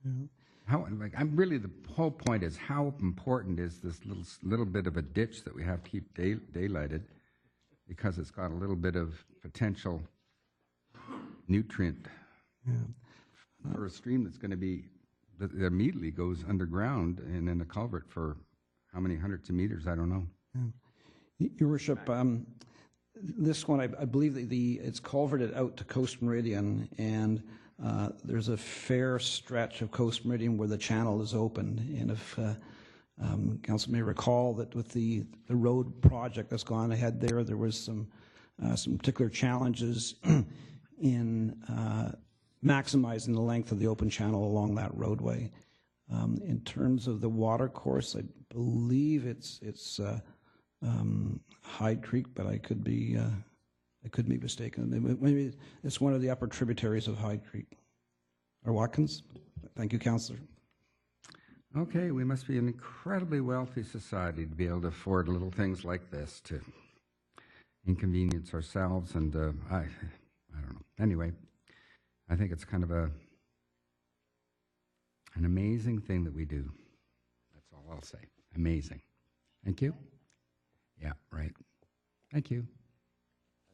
Yeah. The whole point is how important is this little bit of a ditch that we have to keep daylighted, because it's got a little bit of potential nutrient for a stream that's going to be that immediately goes underground and in a culvert for how many hundreds of meters? I don't know. Yeah. Your Worship, this one, I believe that it's culverted out to Coast Meridian, and there's a fair stretch of Coast Meridian where the channel is open. And if council may recall that with the road project that's gone ahead there was some particular challenges in maximizing the length of the open channel along that roadway. In terms of the water course, I believe it's Hyde Creek, but I could be mistaken. Maybe it's one of the upper tributaries of Hyde Creek or Watkins. Thank you, Councillor. Okay, we must be an incredibly wealthy society to be able to afford little things like this to inconvenience ourselves, and I don't know. Anyway, I think it's kind of an amazing thing that we do. That's all I'll say. Amazing. Thank you. Yeah, right. Thank you.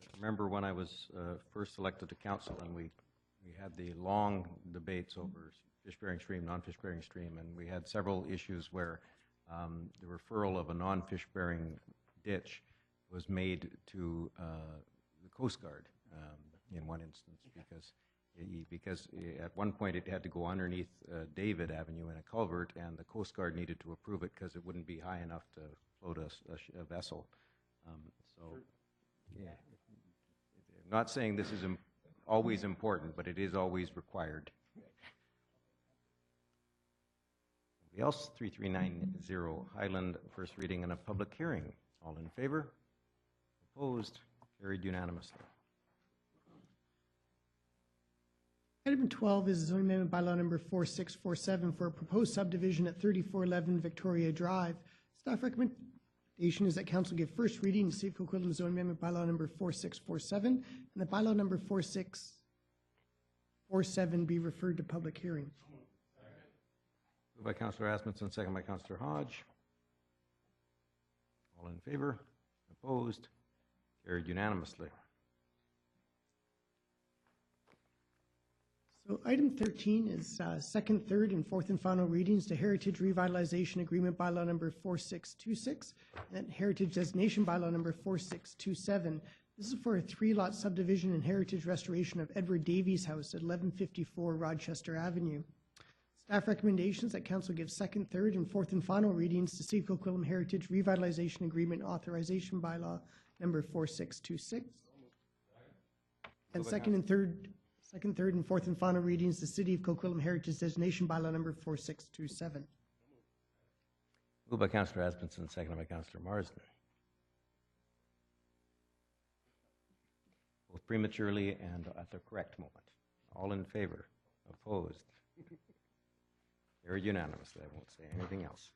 I remember when I was first elected to council, and we had the long debates over fish-bearing stream, non-fish-bearing stream, and we had several issues where the referral of a non-fish-bearing ditch was made to the Coast Guard in one instance, because at one point it had to go underneath David Avenue in a culvert, and the Coast Guard needed to approve it because it wouldn't be high enough to float a vessel. Yeah, I'm not saying this is always important, but it is always required. Somebody else, 3390 Highland, first reading and a public hearing. All in favor? Opposed? Carried unanimously. Item 12 is zoning amendment bylaw number 4647 for a proposed subdivision at 3411 Victoria Drive. Staff recommendation is that council give first reading to City of Coquitlam zoning amendment bylaw number 4647 and the bylaw number 4647 be referred to public hearing. Moved by Councillor Asmundson, second by Councillor Hodge. All in favor? Opposed? Carried unanimously. So item 13 is second, third, and fourth and final readings to Heritage Revitalization Agreement bylaw number 4626 and Heritage Designation bylaw number 4627. This is for a 3-lot subdivision and heritage restoration of Edward Davies House at 1154 Rochester Avenue. Staff recommendations that council give second, third, and fourth and final readings to City of Coquitlam Heritage Revitalization Agreement Authorization bylaw number 4626. And second, third, and fourth and final readings to City of Coquitlam Heritage Designation bylaw number 4627. Moved by Councillor Asmundson, seconded by Councillor Marsden. Both prematurely and at the correct moment. All in favor? Opposed? Carried unanimously. I won't say anything else.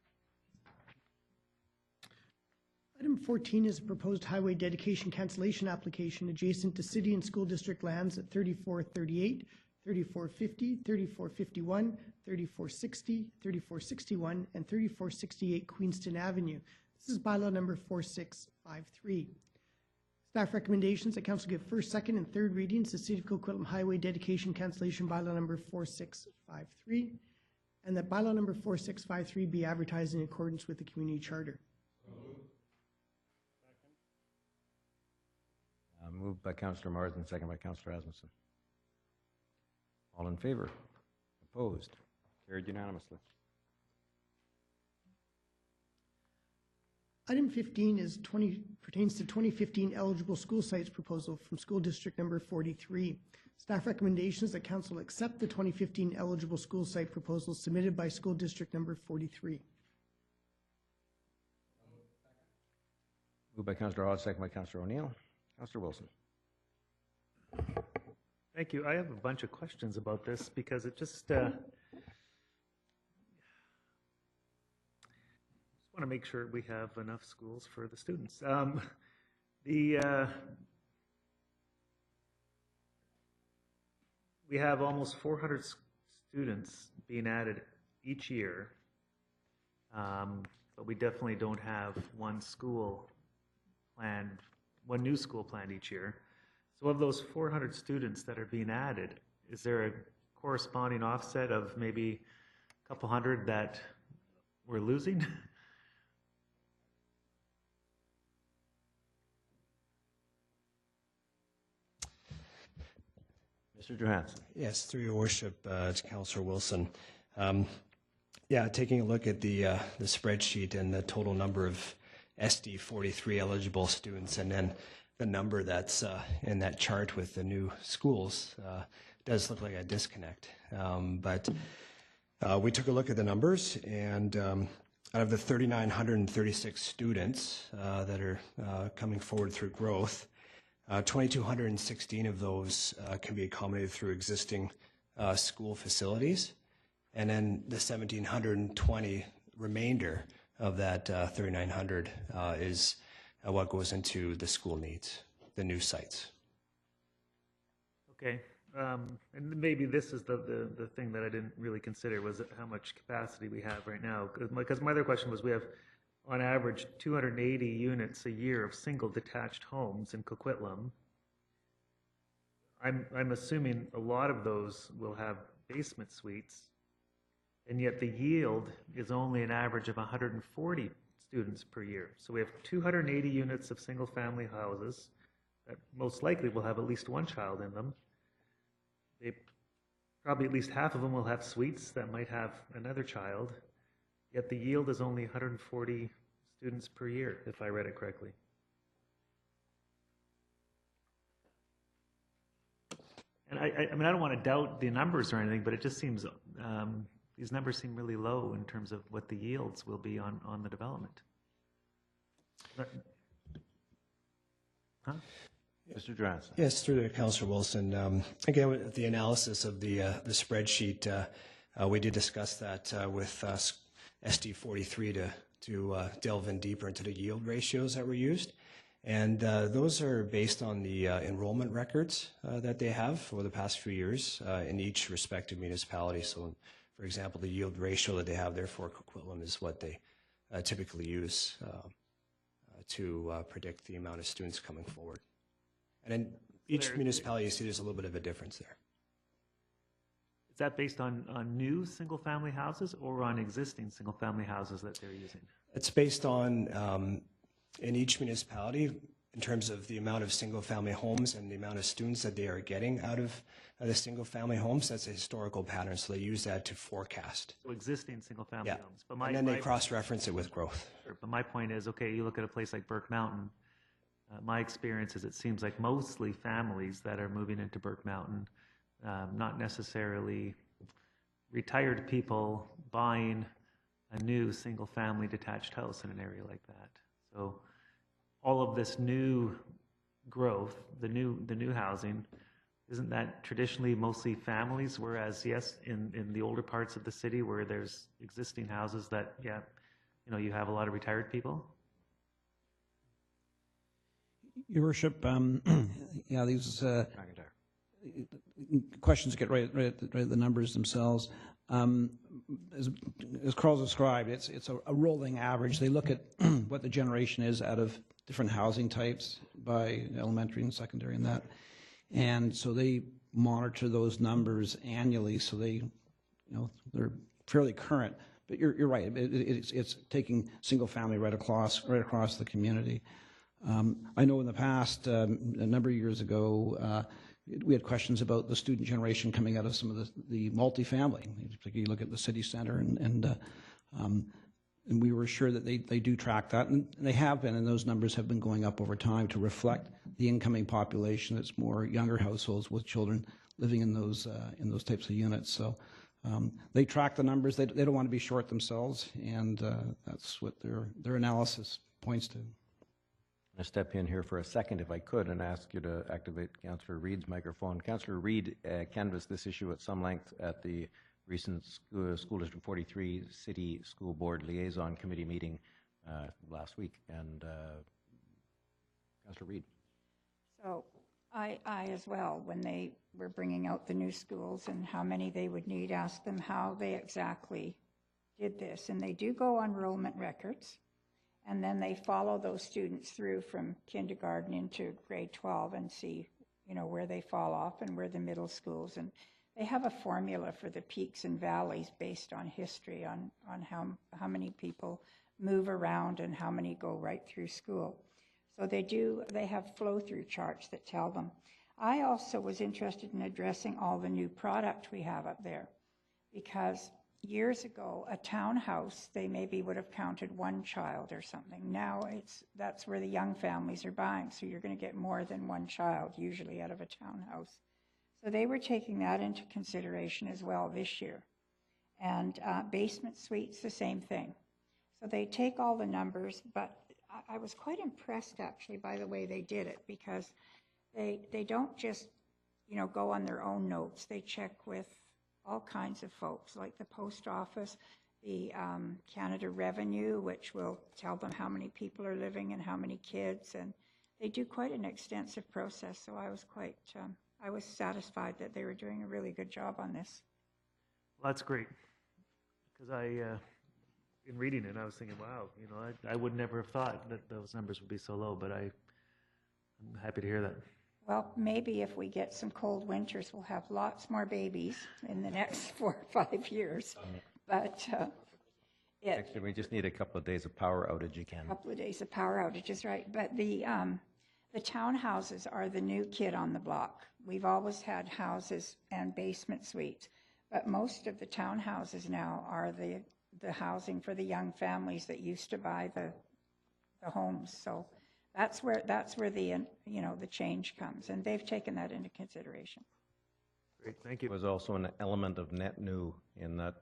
Item 14 is a proposed highway dedication cancellation application adjacent to city and school district lands at 3438, 3450, 3451, 3460, 3461, and 3468 Queenston Avenue. This is bylaw number 4653. Staff recommendations that council give first, second, and third readings to City of Coquitlam Highway Dedication Cancellation Bylaw number 4653, and that bylaw number 4653 be advertised in accordance with the community charter. Moved by Councillor Marsden, second by Councillor Asmussen. All in favor? Opposed? Carried unanimously. Item 15 pertains to 2015 eligible school sites proposal from School District number 43. Staff recommendations that council accept the 2015 eligible school site proposal submitted by School District number 43. Moved by Councillor Hawes, second by Councillor O'Neill. Councillor Wilson. Thank you. I have a bunch of questions about this because it just want to make sure we have enough schools for the students. We have almost 400 students being added each year, but we definitely don't have one new school planned each year. So of those 400 students that are being added, is there a corresponding offset of maybe a couple hundred that we're losing? Mr. Johansson. Yes, through your worship, to Councillor Wilson. Yeah, taking a look at the spreadsheet and the total number of SD 43 eligible students, and then the number that's in that chart with the new schools, does look like a disconnect. But we took a look at the numbers, and out of the 3,936 students that are coming forward through growth, 2,216 of those can be accommodated through existing school facilities, and then the 1,720 remainder of that 3,900 is what goes into the school needs, the new sites. Okay, and maybe this is the thing that I didn't really consider, was how much capacity we have right now. Because my other question was, we have on average 280 units a year of single detached homes in Coquitlam. I'm assuming a lot of those will have basement suites, and yet the yield is only an average of 140 students per year. So we have 280 units of single family houses that most likely will have at least one child in them. Probably at least half of them will have suites that might have another child, yet the yield is only 140 students per year, if I read it correctly. And I mean, I don't want to doubt the numbers or anything, but it just seems these numbers seem really low in terms of what the yields will be on the development. Huh? Mr. Johansson. Yes, through to Councillor Wilson. Again, with the analysis of the spreadsheet, we did discuss that with SD 43 to delve in deeper into the yield ratios that were used. And those are based on the enrollment records that they have for the past few years in each respective municipality. So, for example, the yield ratio that they have there for Coquitlam is what they typically use to predict the amount of students coming forward. And in each municipality, you see there's a little bit of a difference there. Is that based on new single-family houses or on existing single-family houses that they're using? It's based on, in each municipality, in terms of the amount of single-family homes and the amount of students that they are getting out of the single-family homes. That's a historical pattern, so they use that to forecast. So existing single-family homes. But and then they cross-reference it with growth. Sure, but my point is, okay, you look at a place like Burke Mountain. My experience is it seems like mostly families that are moving into Burke Mountain, not necessarily retired people buying a new single-family detached house in an area like that. So all of this new growth, the new housing, isn't that traditionally mostly families? Whereas, yes, in the older parts of the city where there's existing houses that, yeah, you have a lot of retired people? Your Worship, yeah, these questions get right at the numbers themselves. As Carl described, it's a rolling average. They look at what the generation is out of different housing types by elementary and secondary and that. And so they monitor those numbers annually, so they're fairly current. But you're right. It's taking single family right across the community. I know in the past, a number of years ago, we had questions about the student generation coming out of some of the multifamily. You look at the city center, and we were sure that they do track that, and they have been, and those numbers have been going up over time to reflect the incoming population. It's more younger households with children living in those types of units. So they track the numbers. They don't want to be short themselves, and that's what their analysis points to. I'm going to step in here for a second, if I could, and ask you to activate Councillor Reid's microphone. Councillor Reid canvassed this issue at some length at the recent School District 43 City School Board Liaison Committee meeting last week. And Councillor Reid. So I as well, when they were bringing out the new schools and how many they would need, asked them how they exactly did this. And they do go on enrollment records. And then they follow those students through from kindergarten into grade 12 and see, where they fall off and where the middle schools. And they have a formula for the peaks and valleys based on history, on how many people move around and how many go right through school. So they have flow-through charts that tell them. I also was interested in addressing all the new product we have up there, because years ago, a townhouse, they maybe would have counted one child or something. Now that's where the young families are buying, so you're going to get more than one child usually out of a townhouse. So they were taking that into consideration as well this year. And basement suites, the same thing. So they take all the numbers, but I was quite impressed actually by the way they did it, because they don't just go on their own notes. They check with all kinds of folks, like the post office, the Canada Revenue, which will tell them how many people are living and how many kids, and they do quite an extensive process. So I was satisfied that they were doing a really good job on this. Well, that's great, because in reading it, I was thinking, wow, I would never have thought that those numbers would be so low, but I'm happy to hear that. Well, maybe if we get some cold winters, we'll have lots more babies in the next 4 or 5 years. But actually, we just need a couple of days of power outage again. A couple of days of power outages, right. But the townhouses are the new kid on the block. We've always had houses and basement suites, but most of the townhouses now are the housing for the young families that used to buy the homes. So that's where the change comes, and they've taken that into consideration. Great, thank you. There was also an element of net new in that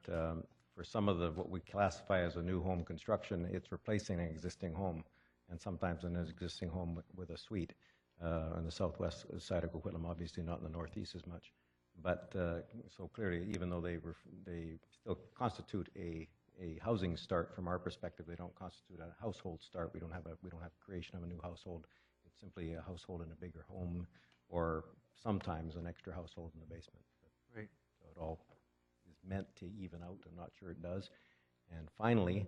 for some of what we classify as a new home construction, it's replacing an existing home, and sometimes an existing home with a suite on the southwest side of Coquitlam, obviously not in the northeast as much. But so clearly, even though they still constitute a housing start from our perspective, they don't constitute a household start. We don't have creation of a new household. It's simply a household in a bigger home, or sometimes an extra household in the basement. Right. So it all is meant to even out. I'm not sure it does. And finally,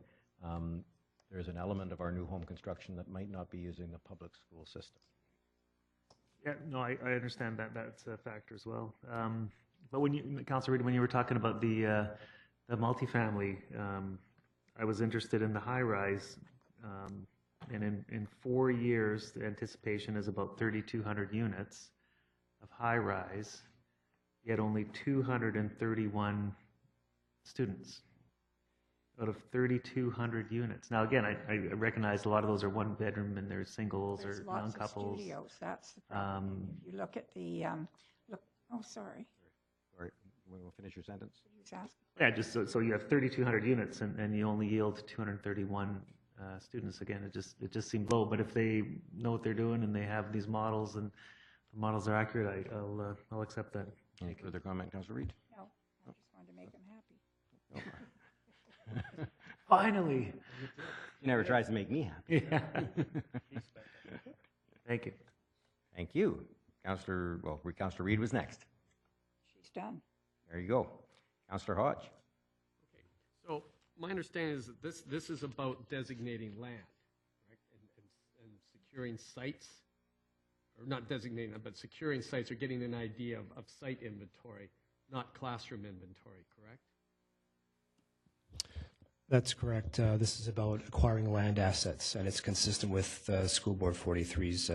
there's an element of our new home construction that might not be using the public school system. Yeah, no, I understand that. That's a factor as well. But Councillor Reid, when you were talking about the multifamily, I was interested in the high-rise, and in 4 years, the anticipation is about 3,200 units of high-rise, yet only 231 students out of 3,200 units. Now, again, I recognize a lot of those are one-bedroom and they're singles. There's or lots non-couples. of studios. That's the problem. If you look at the sorry. Sorry, we'll finish your sentence. Yeah, just so you have 3,200 units and you only yield 231 students. Again, it just seemed low. But if they know what they're doing and they have these models and The models are accurate. I'll accept that. Any further comment, Councillor Reid? No, I just wanted to make them happy. Finally. He never tries to make me happy. Yeah. Thank you. Thank you. Councillor Reid was next. She's done. There you go. Councillor Hodge. So my understanding is that this is about designating land, right? And securing sites, or not designating them, but securing sites or getting an idea of site inventory, not classroom inventory, correct? That's correct. This is about acquiring land assets, and it's consistent with School Board 43's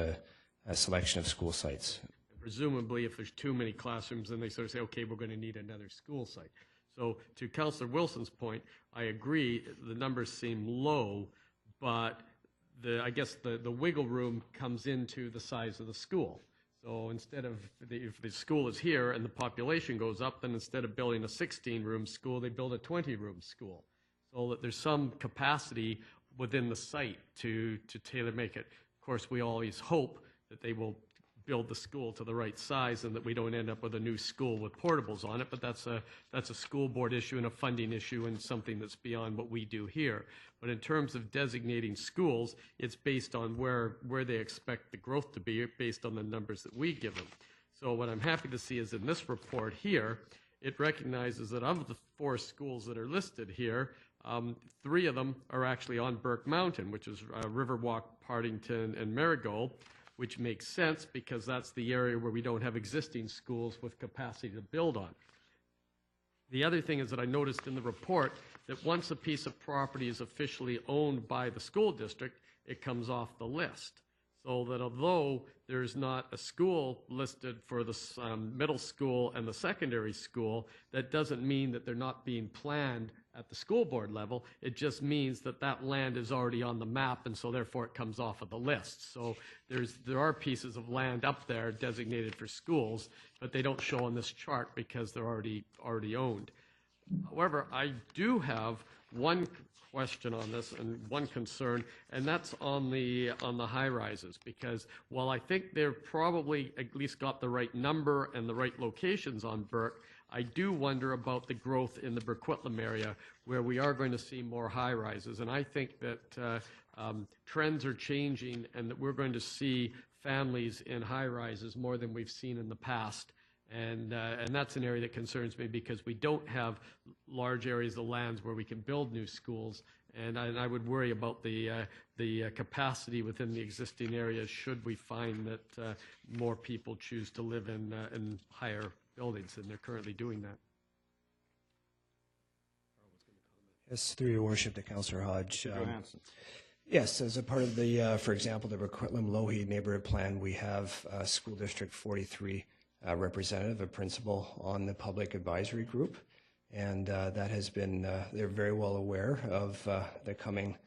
selection of school sites. Presumably, if there's too many classrooms, then they sort of say, okay, we're going to need another school site. So to Councillor Wilson's point, I agree, the numbers seem low, but I guess the wiggle room comes into the size of the school. So instead of, if the school is here and the population goes up, then instead of building a 16-room school, they build a 20-room school. So that there's some capacity within the site to tailor make it. Of course, we always hope that they will build the school to the right size and that we don't end up with a new school with portables on it, but that's a school board issue and a funding issue and something that's beyond what we do here. But in terms of designating schools, it's based on where they expect the growth to be based on the numbers that we give them. So what I'm happy to see is in this report here, it recognizes that of the 4 schools that are listed here, 3 of them are actually on Burke Mountain, which is Riverwalk, Partington, and Marigold, which makes sense because that's the area where we don't have existing schools with capacity to build on. The other thing is that I noticed in the report that once a piece of property is officially owned by the school district, it comes off the list. So that although there's not a school listed for the middle school and the secondary school, that doesn't mean that they're not being planned at the school board level. It just means that that land is already on the map, and so therefore it comes off of the list. So there are pieces of land up there designated for schools, but they don't show on this chart because they're already owned. However, I do have one question on this and one concern, and that's on the high rises, because while I think they've probably at least got the right number and the right locations on Burke, I do wonder about the growth in the Coquitlam area where we are going to see more high rises, and I think that trends are changing and that we're going to see families in high rises more than we've seen in the past. And that's an area that concerns me because we don't have large areas of lands where we can build new schools, and I would worry about the capacity within the existing areas should we find that more people choose to live in higher buildings than they're currently doing that. Yes, through your worship to Councillor Hodge. Johansson. Yes, as a part of the, for example, the Coquitlam-Lougheed neighborhood plan, we have School District 43 representative, a principal on the public advisory group, and that has been, they're very well aware of the coming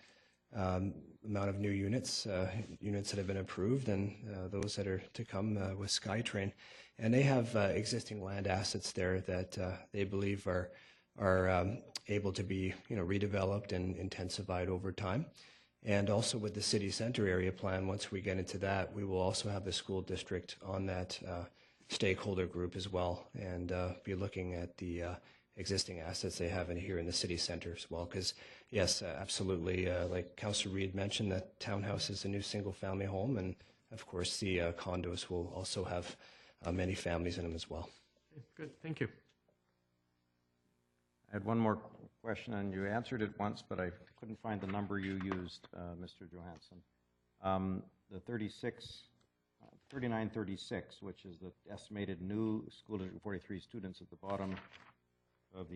amount of new units that have been approved and those that are to come with SkyTrain. And they have existing land assets there that they believe are able to be redeveloped and intensified over time. And also with the city center area plan, once we get into that, we will also have the school district on that stakeholder group as well, and be looking at the existing assets they have in here in the city center as well. Because yes, absolutely, like Councillor Reid mentioned, that townhouse is a new single-family home, and of course the condos will also have many families in them as well. Good, thank you. I had one more question, and you answered it once, but I couldn't find the number you used, Mr. Johansson. The 3936, which is the estimated new School District 43 students at the bottom of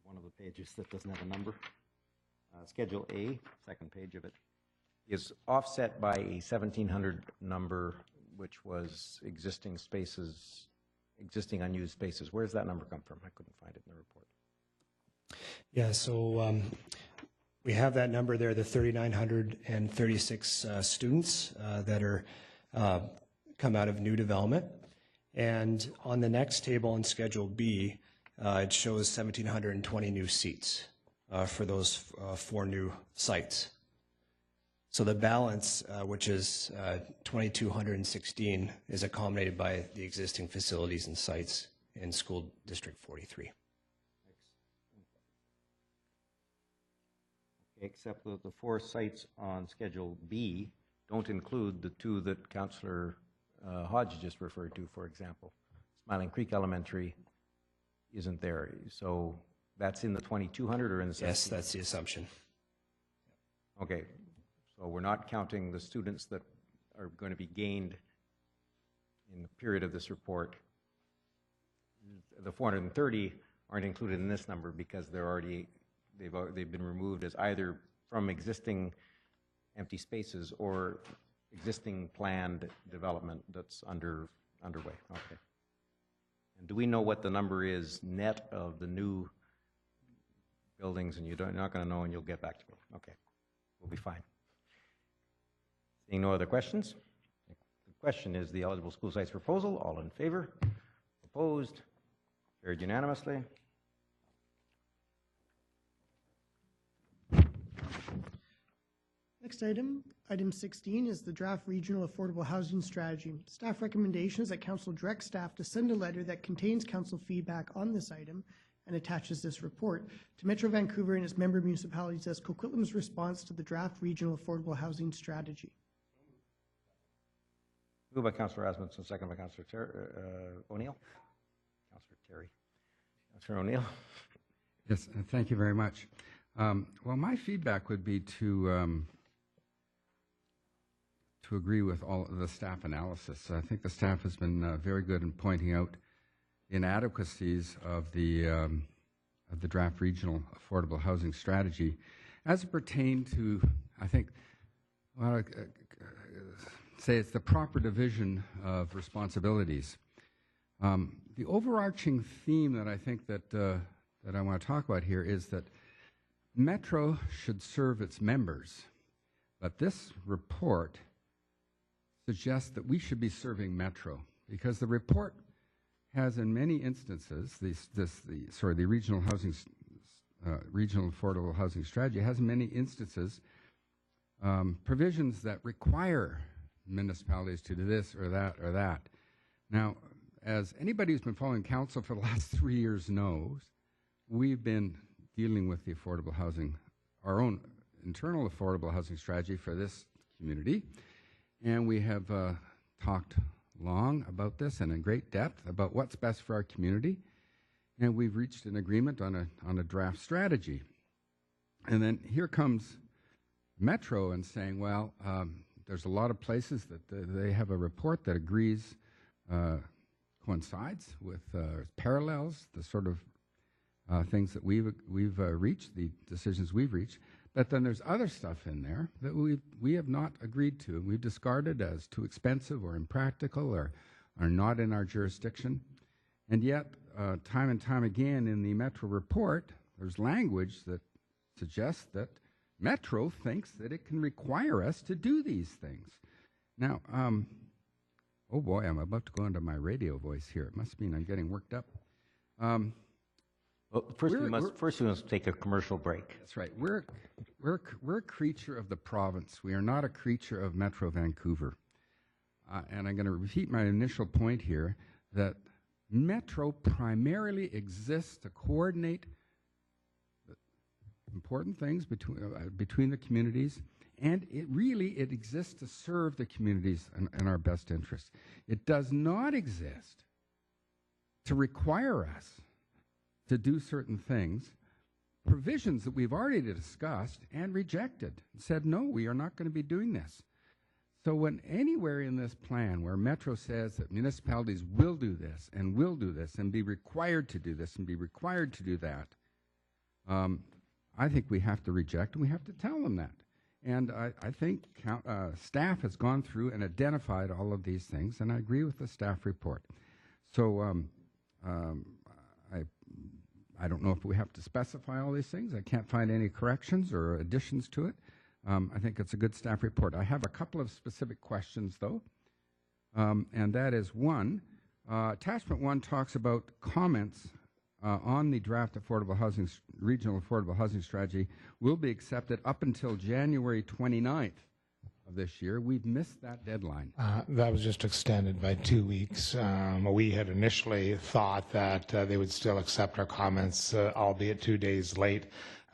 one of the pages that doesn't have a number. Schedule A, second page of it, is offset by a 1,700 number, which was existing spaces, existing unused spaces. Where does that number come from? I couldn't find it in the report. Yeah, so we have that number there, the 3,936 students that are come out of new development. And on the next table in Schedule B, it shows 1,720 new seats for those 4 new sites. So the balance, which is 2,216, is accommodated by the existing facilities and sites in School District 43. Except that the 4 sites on Schedule B don't include the 2 that Councillor Hodge just referred to, for example. Smiling Creek Elementary isn't there. So that's in the 2,200 or in the 17? Yes, that's the assumption. Okay, so we're not counting the students that are going to be gained in the period of this report. The 430 aren't included in this number because they're already they've been removed as either from existing empty spaces or existing planned development that's underway. Okay. And do we know what the number is net of the new buildings? And you're not going to know, and you'll get back to me. Okay, we'll be fine. Seeing no other questions, the question is the eligible school sites proposal. All in favor? Opposed? Carried unanimously. Next item, item 16, is the draft regional affordable housing strategy. Staff recommendation is that council direct staff to send a letter that contains council feedback on this item and attaches this report to Metro Vancouver and its member municipalities as Coquitlam's response to the draft regional affordable housing strategy. Moved by Councillor Rasmussen, second by Councillor O'Neill. Councillor Terry. Councillor O'Neill. Yes, thank you very much. Well, my feedback would be to agree with all of the staff analysis. I think the staff has been very good in pointing out inadequacies of the draft regional affordable housing strategy as it pertained to, I think, say it's the proper division of responsibilities. The overarching theme that I think that I want to talk about here is that Metro should serve its members, but this report suggests that we should be serving Metro because the report has, in many instances, the regional affordable housing strategy has, in many instances, provisions that require municipalities to do this or that or that. Now, as anybody who's been following council for the last 3 years knows, we've been dealing with the affordable housing, our own internal affordable housing strategy for this community. And we have talked long about this and in great depth about what's best for our community. And we've reached an agreement on a draft strategy. And then here comes Metro and saying, well, there's a lot of places that they have a report that agrees, coincides with, parallels, the sort of things that we've reached, the decisions we've reached. But then there's other stuff in there that we have not agreed to. We've discarded as too expensive or impractical or are not in our jurisdiction. And yet, time and time again in the Metro report, there's language that suggests that Metro thinks that it can require us to do these things. Now, oh boy, I'm about to go into my radio voice here. It must mean I'm getting worked up. Well, first we must take a commercial break. That's right. We're a creature of the province. We are not a creature of Metro Vancouver. And I'm going to repeat my initial point here that Metro primarily exists to coordinate important things between the communities, and it exists to serve the communities in our best interests. It does not exist to require us to do certain things, provisions that we've already discussed and rejected, and said, no, we are not going to be doing this. So when anywhere in this plan where Metro says that municipalities will do this and be required to do this and be required to do that, I think we have to reject and we have to tell them that. And I think staff has gone through and identified all of these things, and I agree with the staff report. So I don't know if we have to specify all these things. I can't find any corrections or additions to it. I think it's a good staff report. I have a couple of specific questions, though, and that is one, attachment 1 talks about comments on the draft regional affordable housing strategy will be accepted up until January 29th of this year. We've missed that deadline. That was just extended by 2 weeks. We had initially thought that they would still accept our comments, albeit 2 days late.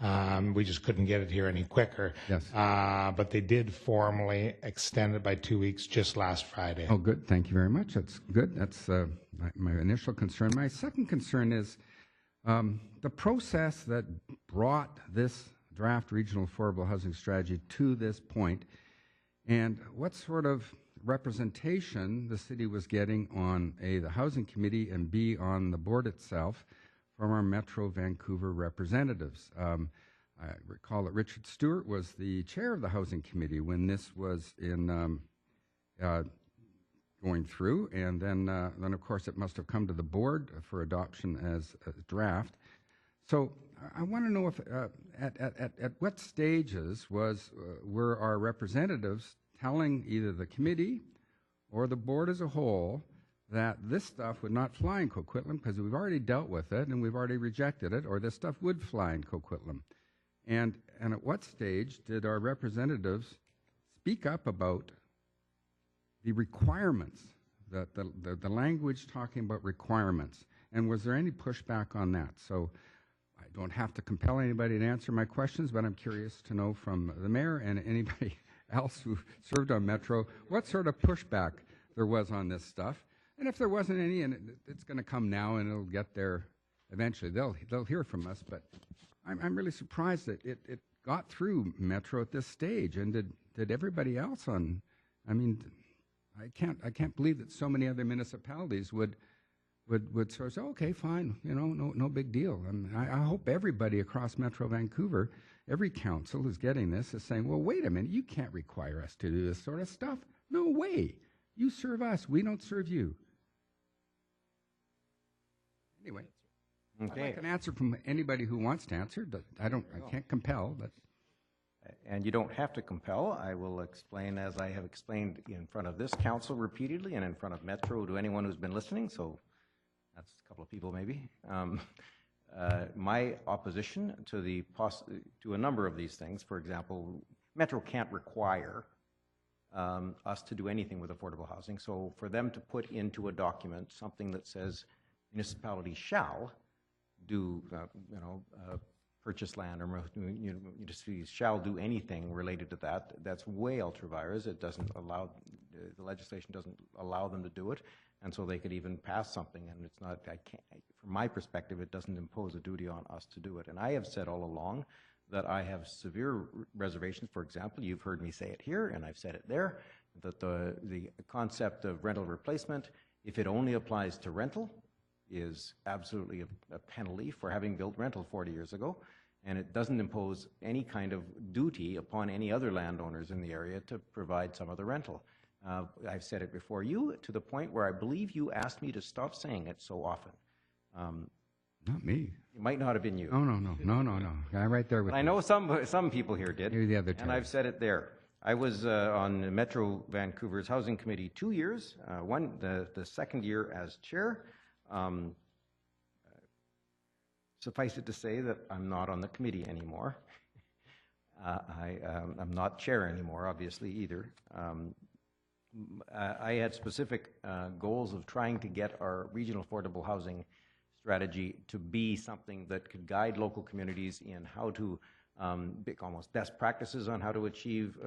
We just couldn't get it here any quicker. Yes. But they did formally extend it by 2 weeks just last Friday. Oh, good. Thank you very much. That's good. That's my initial concern. My second concern is the process that brought this draft regional affordable housing strategy to this point, and what sort of representation the city was getting on A, the housing committee, and B, on the board itself from our Metro Vancouver representatives. I recall that Richard Stewart was the chair of the housing committee when this was in going through, and then of course it must have come to the board for adoption as a draft. So I want to know if at what stages were our representatives telling either the committee or the board as a whole that this stuff would not fly in Coquitlam because we've already dealt with it and we've already rejected it, or this stuff would fly in Coquitlam? And at what stage did our representatives speak up about the requirements, the language talking about requirements, and was there any pushback on that? So I don't have to compel anybody to answer my questions, but I'm curious to know from the mayor and anybody else who served on Metro what sort of pushback there was on this stuff. And if there wasn't any, and it's going to come now and it'll get there eventually, they'll hear from us, but I'm really surprised that it got through Metro at this stage. And did everybody else on, I mean, I can't believe that so many other municipalities would sort of say, okay, fine, you know, no big deal. And I hope everybody across Metro Vancouver, every council who's getting this is saying, well, wait a minute, you can't require us to do this sort of stuff. No way. You serve us, we don't serve you. Anyway, okay. I'd like an answer from anybody who wants to answer. But I can't compel. But and you don't have to compel. I will explain as I have explained in front of this council repeatedly and in front of Metro to anyone who's been listening. So that's a couple of people maybe. My opposition to a number of these things, for example, Metro can't require us to do anything with affordable housing. So for them to put into a document something that says municipalities shall do, purchase land, or municipalities shall do anything related to that, that's way ultra vires. It doesn't allow, the legislation doesn't allow them to do it, and so they could even pass something, and it's not, from my perspective, it doesn't impose a duty on us to do it. And I have said all along that I have severe reservations. For example, you've heard me say it here, and I've said it there, that the concept of rental replacement, if it only applies to rental, is absolutely a penalty for having built rental 40 years ago, and it doesn't impose any kind of duty upon any other landowners in the area to provide some other rental. I've said it before you, to the point where I believe you asked me to stop saying it so often. Not me. It might not have been you. Oh, no. I'm right there with you. I know some people here did, Maybe the other two. And I've said it there. I was on Metro Vancouver's Housing Committee 2 years, the second year as chair. Suffice it to say that I'm not on the committee anymore. I'm not chair anymore, obviously, either. I had specific goals of trying to get our regional affordable housing strategy to be something that could guide local communities in how to almost best practices on how to achieve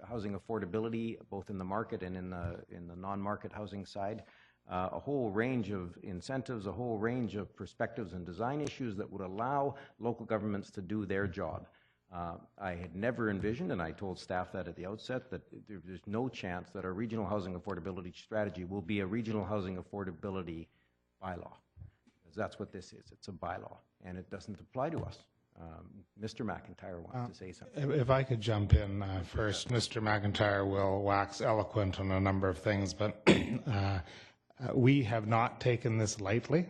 housing affordability, both in the market and in the non-market housing side. A whole range of incentives, a whole range of perspectives and design issues that would allow local governments to do their job. I had never envisioned, and I told staff that at the outset, that there's no chance that our regional housing affordability strategy will be a regional housing affordability bylaw. Because that's what this is. It's a bylaw, and it doesn't apply to us. Mr. McIntyre wants to say something. If I could jump in first, Mr. McIntyre will wax eloquent on a number of things, but we have not taken this lightly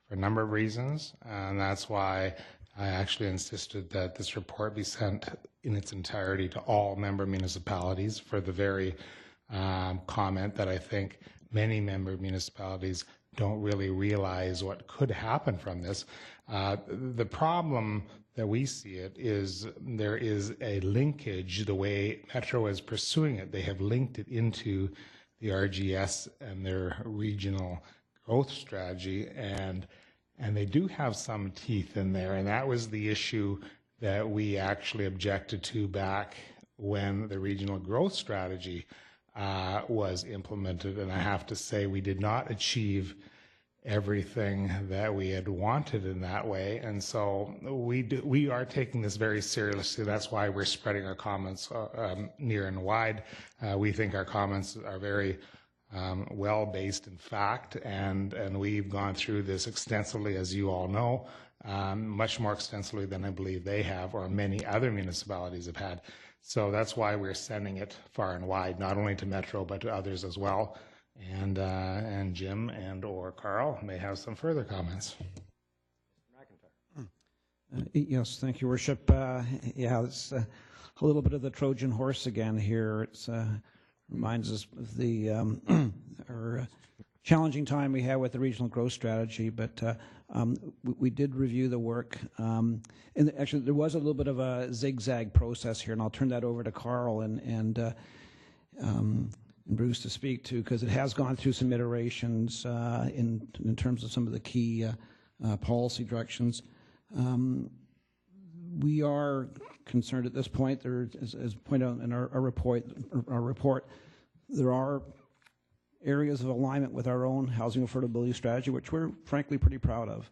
for a number of reasons, and that's why I actually insisted that this report be sent in its entirety to all member municipalities for the very comment that I think many member municipalities don't really realize what could happen from this. The problem that we see it is there is a linkage, the way Metro is pursuing it. They have linked it into the RGS and their regional growth strategy, and they do have some teeth in there, and that was the issue that we actually objected to back when the regional growth strategy was implemented. And I have to say, we did not achieve everything that we had wanted in that way, and so we are taking this very seriously. That's why we're spreading our comments near and wide. We think our comments are very well based in fact, and we've gone through this extensively, as you all know, much more extensively than I believe they have or many other municipalities have had. So that's why we're sending it far and wide, not only to Metro but to others as well. And Jim and or Carl may have some further comments. Yes, thank you, Worship. Yeah, it's a little bit of the Trojan horse again here. It reminds us of the our challenging time we had with the regional growth strategy, but we did review the work. And actually, there was a little bit of a zigzag process here, and I'll turn that over to Carl and Bruce to speak to, because it has gone through some iterations in terms of some of the key policy directions. We are concerned at this point. There, as pointed out in our report, there are areas of alignment with our own housing affordability strategy, which we're frankly pretty proud of.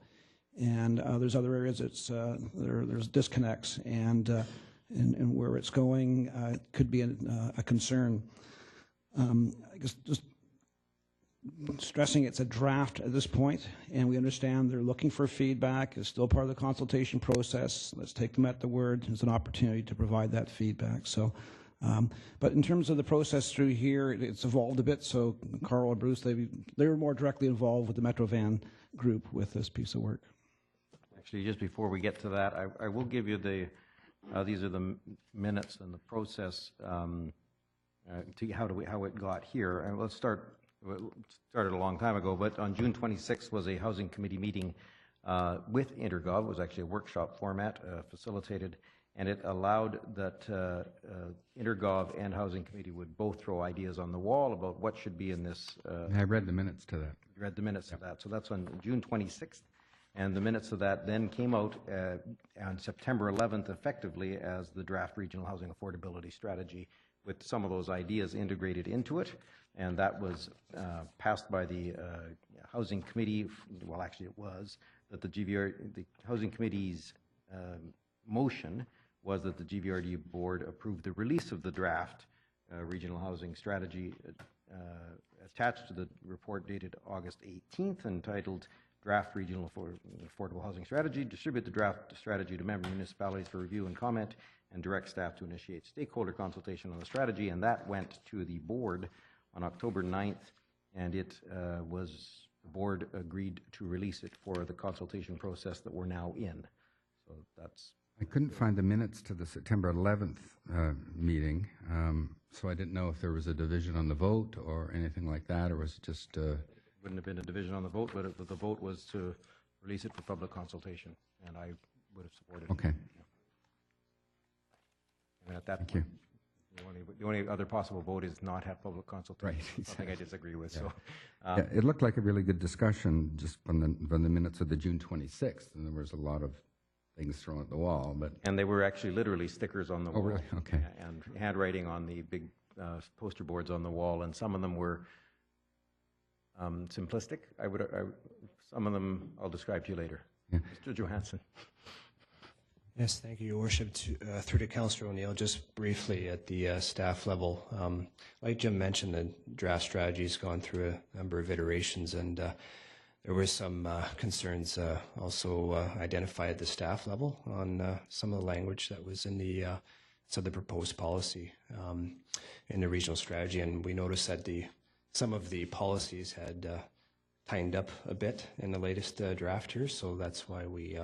And there's other areas there's disconnects, and where it's going could be a concern. I guess just stressing it's a draft at this point, and we understand they're looking for feedback. It's still part of the consultation process. Let's take them at the word. It's an opportunity to provide that feedback. So, but in terms of the process through here, it's evolved a bit. So Carl and Bruce, they were more directly involved with the Metro Van group with this piece of work. Actually, just before we get to that, I will give you these are the minutes and the process. To how it got here. And let's start. It started a long time ago, but on June 26th was a housing committee meeting with Intergov. It was actually a workshop format facilitated, and it allowed that Intergov and housing committee would both throw ideas on the wall about what should be in this. I read the minutes to that. You read the minutes of that. So that's on June 26th, and the minutes of that then came out on September 11th, effectively as the draft regional housing affordability strategy, with some of those ideas integrated into it, and that was passed by the Housing Committee. Well, actually it was, that the Housing Committee's motion was that the GVRD board approved the release of the draft regional housing strategy attached to the report dated August 18th, entitled Draft Regional Affordable Housing Strategy, distribute the draft strategy to member municipalities for review and comment, and direct staff to initiate stakeholder consultation on the strategy. And that went to the board on October 9th, and the board agreed to release it for the consultation process that we're now in. So that's. I couldn't find the minutes to the September 11th meeting, so I didn't know if there was a division on the vote or anything like that, or was it just... Wouldn't have been a division on the vote, but the vote was to release it for public consultation, and I would have supported it. Okay. And at that Thank point, you. the only other possible vote is not have public consultation. Right, exactly. Something I disagree with. Yeah. So, yeah, it looked like a really good discussion just from the minutes of the June 26th, and there was a lot of things thrown at the wall. And they were actually literally stickers on the wall. Oh, really? Okay. And handwriting on the big poster boards on the wall, and some of them were simplistic. Some of them I'll describe to you later. Yeah. Mr. Johansson. Yes, thank you, Your Worship. Through to Councillor O'Neill, just briefly at the staff level. Like Jim mentioned, the draft strategy has gone through a number of iterations, and there were some concerns also identified at the staff level on some of the language that was in the proposed policy in the regional strategy, and we noticed that some of the policies had tightened up a bit in the latest draft here, so that's why we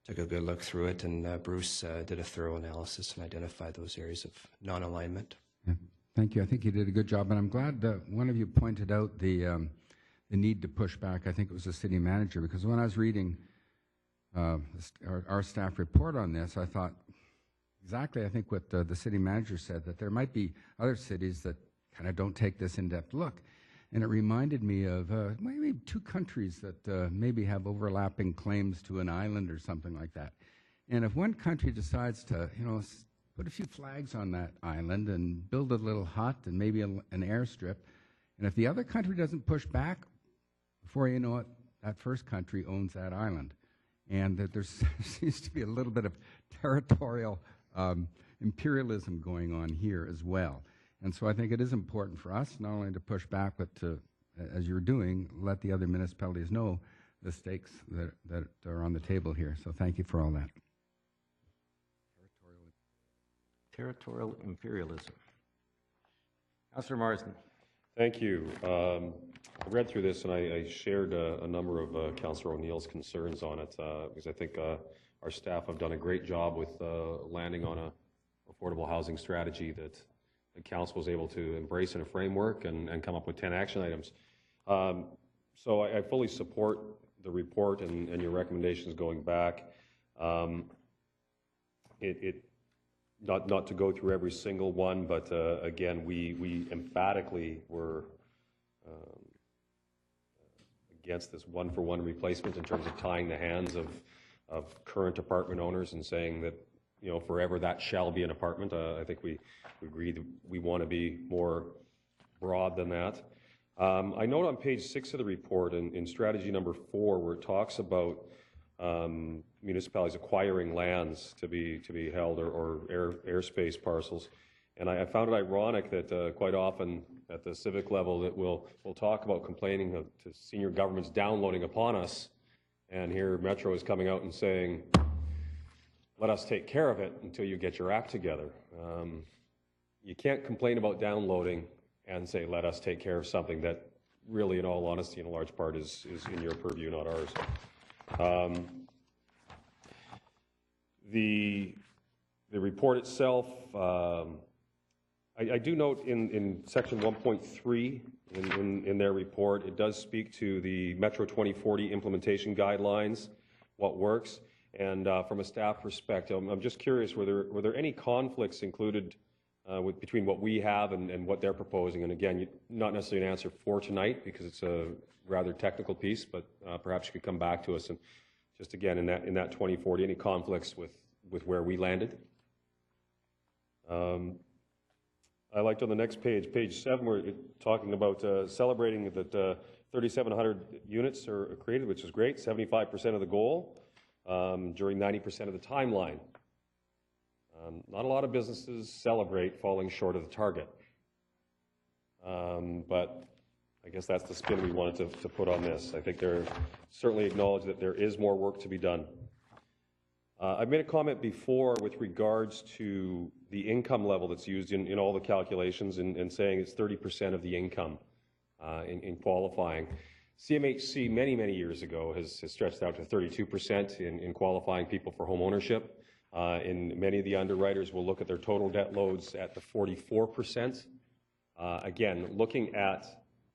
took a good look through it, and Bruce did a thorough analysis and identified those areas of non-alignment. Yeah. Thank you. I think you did a good job, and I'm glad that one of you pointed out the need to push back. I think it was the city manager, because when I was reading our staff report on this, I thought exactly, I think what the city manager said, that there might be other cities that kind of don't take this in-depth look. And it reminded me of maybe two countries that maybe have overlapping claims to an island or something like that. And if one country decides to, put a few flags on that island and build a little hut and maybe an airstrip, and if the other country doesn't push back, before you know it, that first country owns that island. And that there seems to be a little bit of territorial imperialism going on here as well. And so I think it is important for us not only to push back, but to, as you're doing, let the other municipalities know the stakes that are on the table here. So thank you for all that. Territorial imperialism. Councillor Marsden. Thank you. I read through this and I shared a number of Councillor O'Neill's concerns on it because I think our staff have done a great job with landing on a affordable housing strategy that the council was able to embrace in a framework and come up with 10 action items. So I fully support the report and your recommendations going back. Not to go through every single one, but again, we emphatically were against this one-for-one replacement in terms of tying the hands of current apartment owners and saying that, forever that shall be an apartment. I think we agree that we want to be more broad than that. I note on page 6 of the report in strategy number 4 where it talks about municipalities acquiring lands to be held or airspace parcels. And I found it ironic that quite often at the civic level that we'll talk about complaining to senior governments downloading upon us, and here Metro is coming out and saying, let us take care of it until you get your act together. You can't complain about downloading and say, let us take care of something that really, in all honesty, in a large part is in your purview, not ours. The report itself, I do note in section 1.3 in their report, it does speak to the Metro 2040 implementation guidelines, what works. And from a staff perspective, I'm just curious, were there any conflicts included between what we have and what they're proposing? And again, not necessarily an answer for tonight because it's a rather technical piece, but perhaps you could come back to us and just again in that 2040, any conflicts with where we landed? I liked on the next page, page 7, where it's talking about celebrating that 3,700 units are created, which is great, 75% of the goal during 90% of the timeline. Not a lot of businesses celebrate falling short of the target. But I guess that's the spin we wanted to put on this. I think they're certainly acknowledge that there is more work to be done. I've made a comment before with regards to the income level that's used in all the calculations and saying it's 30% of the income in qualifying. CMHC many years ago has stretched out to 32% in qualifying people for home ownership. And many of the underwriters will look at their total debt loads at the 44%. Again, looking at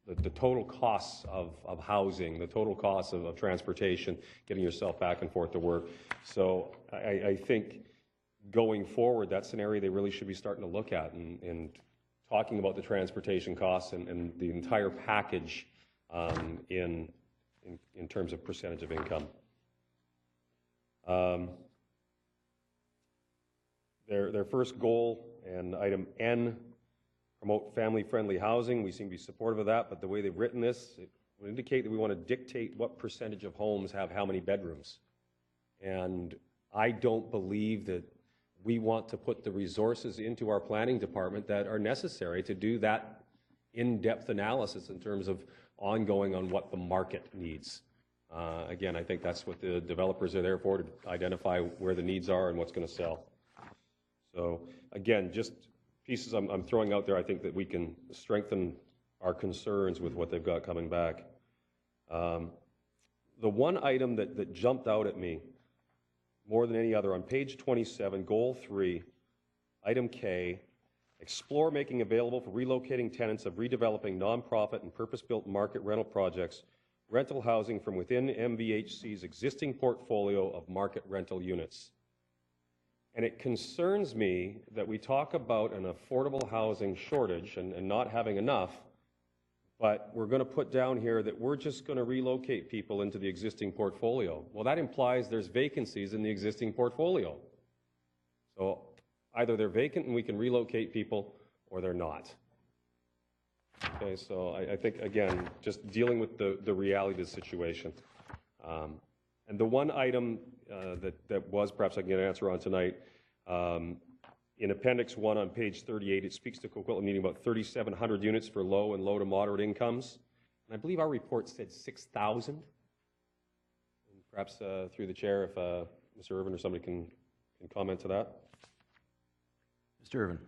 the total costs of housing, the total costs of transportation, getting yourself back and forth to work. So I think going forward, that's an area they really should be starting to look at and talking about the transportation costs and the entire package in terms of percentage of income. Their first goal and item N, promote family-friendly housing. We seem to be supportive of that, but the way they've written this, it would indicate that we want to dictate what percentage of homes have how many bedrooms. And I don't believe that we want to put the resources into our planning department that are necessary to do that in-depth analysis in terms of ongoing on what the market needs. Again, I think that's what the developers are there for, to identify where the needs are and what's going to sell. So again, just pieces I'm throwing out there, I think that we can strengthen our concerns with what they've got coming back. The one item that jumped out at me more than any other on page 27, goal 3, item K, explore making available for relocating tenants of redeveloping nonprofit and purpose-built market rental projects rental housing from within MVHC's existing portfolio of market rental units. And it concerns me that we talk about an affordable housing shortage and not having enough, but we're going to put down here that we're just going to relocate people into the existing portfolio. Well, that implies there's vacancies in the existing portfolio. So either they're vacant and we can relocate people, or they're not. Okay, so I think, again, just dealing with the reality of the situation. And the one item that was, perhaps I can get an answer on tonight, in Appendix 1 on page 38, it speaks to Coquitlam needing about 3,700 units for low and low to moderate incomes. And I believe our report said 6,000. And perhaps through the chair, if Mr. Irvin or somebody can comment to that. Mr. Irvin.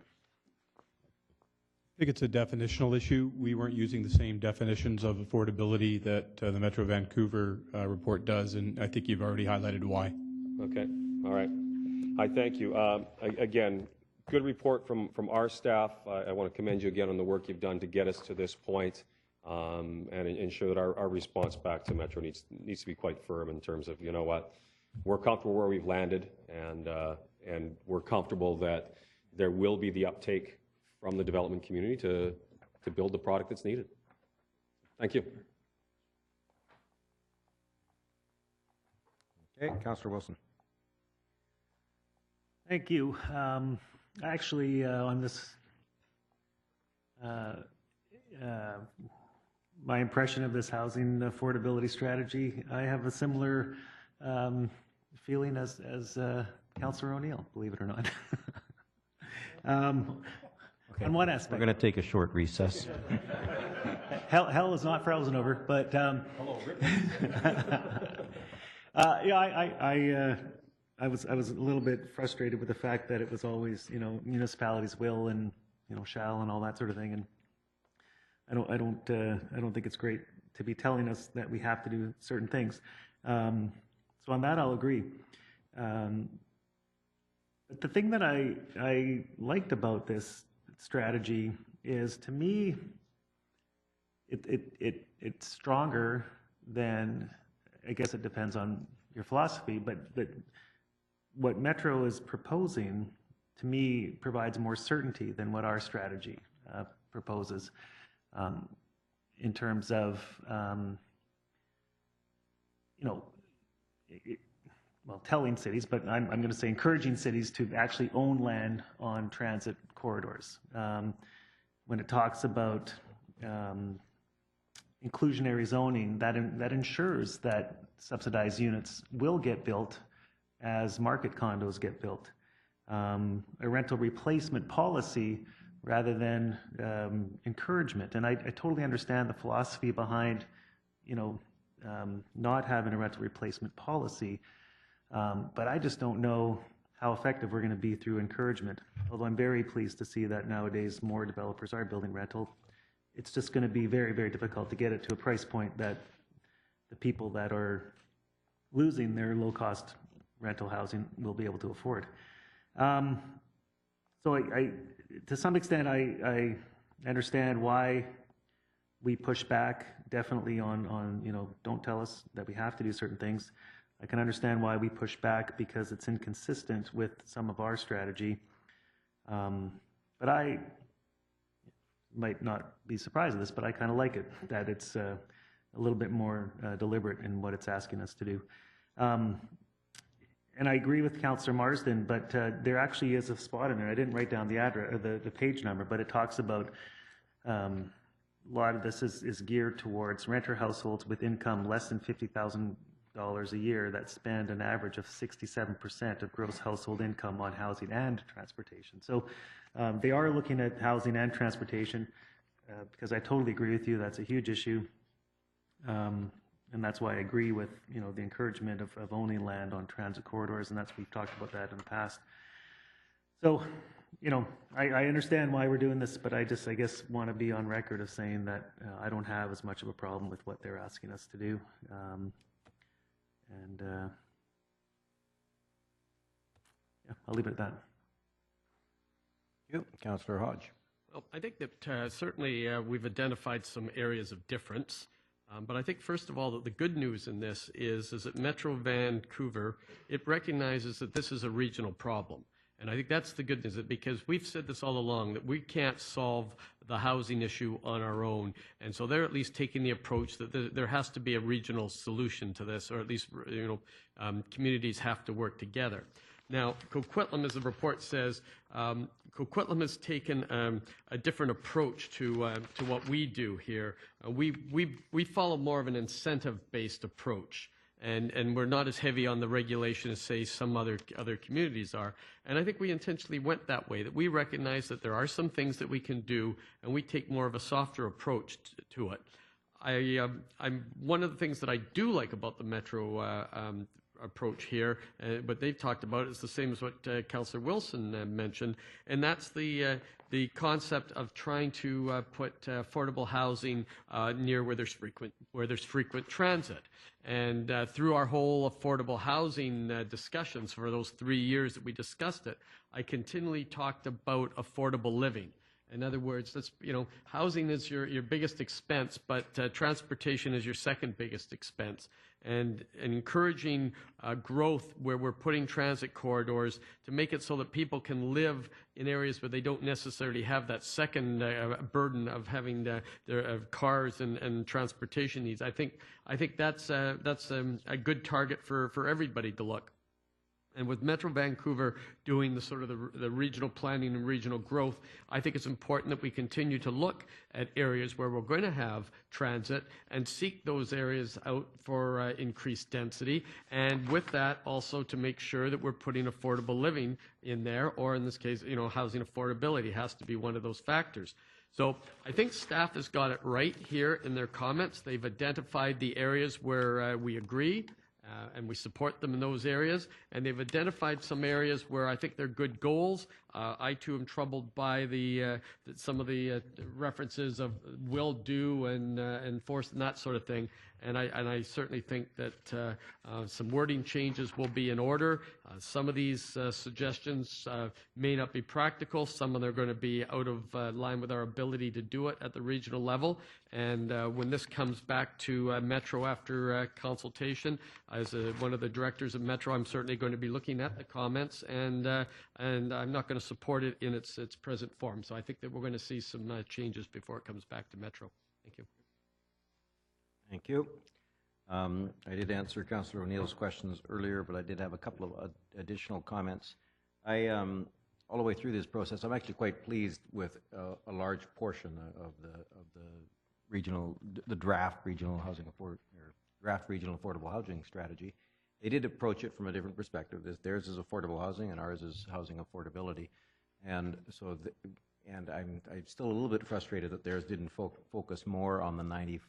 I think it's a definitional issue. We weren't using the same definitions of affordability that the Metro Vancouver report does, and I think you've already highlighted why. Okay, all right. I thank you. Again, good report from our staff. I want to commend you again on the work you've done to get us to this point, and ensure that our response back to Metro needs to be quite firm in terms of, you know what, we're comfortable where we've landed, and we're comfortable that there will be the uptake from the development community to build the product that's needed. Thank you. Okay, Councillor Wilson. Thank you. Actually, on this, my impression of this housing affordability strategy, I have a similar feeling as Councillor O'Neill, believe it or not. Okay. On one aspect. We're going to take a short recess. Hell is not frozen over, but Hello, yeah, I was a little bit frustrated with the fact that it was always, you know, municipalities will and, you know, shall and all that sort of thing, and I don't think it's great to be telling us that we have to do certain things. So on that, I'll agree. But the thing that I liked about this strategy is, to me, it's stronger than, I guess it depends on your philosophy, but what Metro is proposing, to me, provides more certainty than what our strategy proposes, in terms of, you know, well, telling cities, but I'm going to say encouraging cities to actually own land on transit corridors. When it talks about inclusionary zoning, that ensures that subsidized units will get built as market condos get built. A rental replacement policy rather than encouragement. And I totally understand the philosophy behind, you know, not having a rental replacement policy. But I just don't know how effective we're going to be through encouragement. Although I'm very pleased to see that nowadays more developers are building rental. It's just going to be very, very difficult to get it to a price point that the people that are losing their low-cost rental housing will be able to afford. So I to some extent, I understand why we push back definitely on, you know, don't tell us that we have to do certain things. I can understand why we push back because it's inconsistent with some of our strategy. But I might not be surprised at this, but I kind of like it, that it's a little bit more deliberate in what it's asking us to do. And I agree with Councillor Marsden, but there actually is a spot in there. I didn't write down the address, the page number, but it talks about a lot of this is geared towards renter households with income less than $50,000 a year that spend an average of 67% of gross household income on housing and transportation. So they are looking at housing and transportation because I totally agree with you. That's a huge issue. And that's why I agree with, you know, the encouragement of owning land on transit corridors, and we've talked about that in the past. So, you know, I understand why we're doing this, but I guess want to be on record of saying that I don't have as much of a problem with what they're asking us to do. Yeah, I'll leave it at that. Thank you. Councillor Hodge. Well, I think that certainly we've identified some areas of difference. But I think, first of all, that the good news in this is that Metro Vancouver, it recognizes that this is a regional problem. And I think that's the good news, because we've said this all along, that we can't solve the housing issue on our own. And so they're at least taking the approach that there has to be a regional solution to this, or at least, communities have to work together. Now, Coquitlam, as the report says, Coquitlam has taken a different approach to what we do here. We follow more of an incentive-based approach, and we're not as heavy on the regulation as, say, some other communities are. And I think we intentionally went that way, that we recognize that there are some things that we can do, and we take more of a softer approach to it. I'm one of the things that I do like about the Metro approach here, but they've talked about, is the same as what Councillor Wilson mentioned, and that's the concept of trying to put affordable housing near where there's frequent transit. And through our whole affordable housing discussions for those 3 years that we discussed it, I continually talked about affordable living. In other words, housing is your biggest expense, but transportation is your second biggest expense. And encouraging growth where we're putting transit corridors to make it so that people can live in areas where they don't necessarily have that second burden of having their cars and transportation needs. I think that's a good target for everybody to look. And with Metro Vancouver doing the regional planning and regional growth, I think it's important that we continue to look at areas where we're going to have transit and seek those areas out for increased density. And with that, also to make sure that we're putting affordable living in there, or in this case, housing affordability has to be one of those factors. So I think staff has got it right here in their comments. They've identified the areas where we agree. And we support them in those areas. And they've identified some areas where I think they're good goals. I too am troubled by some of the references of will do and force and that sort of thing. And I certainly think that some wording changes will be in order. Some of these suggestions may not be practical. Some of them are going to be out of line with our ability to do it at the regional level. And when this comes back to Metro after consultation, as one of the directors of Metro, I'm certainly going to be looking at the comments, and I'm not going to support it in its present form. So I think that we're going to see some changes before it comes back to Metro. Thank you. Thank you. I did answer Councillor O'Neill's questions earlier, but I did have a couple of additional comments. All the way through this process, I'm actually quite pleased with a large portion of the draft regional affordable housing strategy. They did approach it from a different perspective. Theirs is affordable housing, and ours is housing affordability. And so, I'm still a little bit frustrated that theirs didn't focus more on the 95%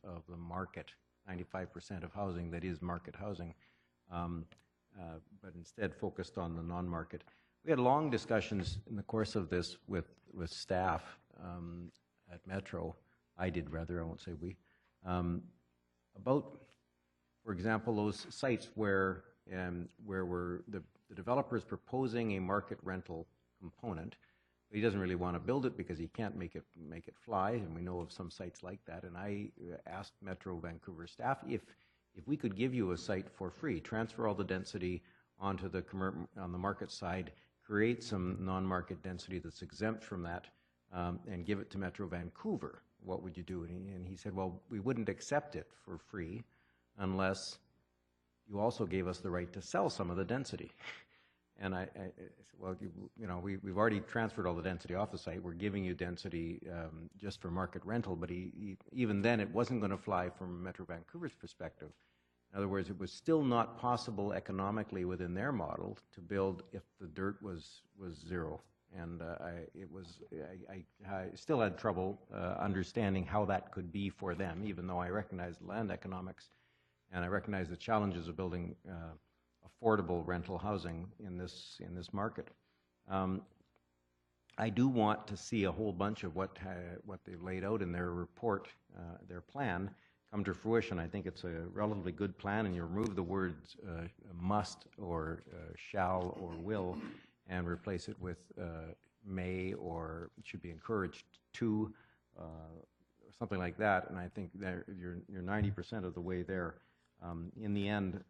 of the market, 95% of housing that is market housing, but instead focused on the non-market. We had long discussions in the course of this with staff at Metro. I did, rather, I won't say we, about, for example, those sites where the developer is proposing a market rental component. He doesn't really want to build it because he can't make it fly, and we know of some sites like that. And I asked Metro Vancouver staff if we could give you a site for free, transfer all the density onto on the market side, create some non-market density that's exempt from that, and give it to Metro Vancouver. What would you do? And he said, well, we wouldn't accept it for free unless you also gave us the right to sell some of the density. And I said, well, we've already transferred all the density off the site. We're giving you density just for market rental, but even then it wasn't going to fly from Metro Vancouver's perspective. In other words, it was still not possible economically within their model to build if the dirt was zero. And I still had trouble understanding how that could be for them, even though I recognize land economics and I recognize the challenges of building affordable rental housing in this market. I do want to see a whole bunch of what they've laid out in their report, their plan, come to fruition. I think it's a relatively good plan, and you remove the words must or shall or will and replace it with may, or it should be encouraged to, something like that, and I think that you're 90% of the way there. In the end,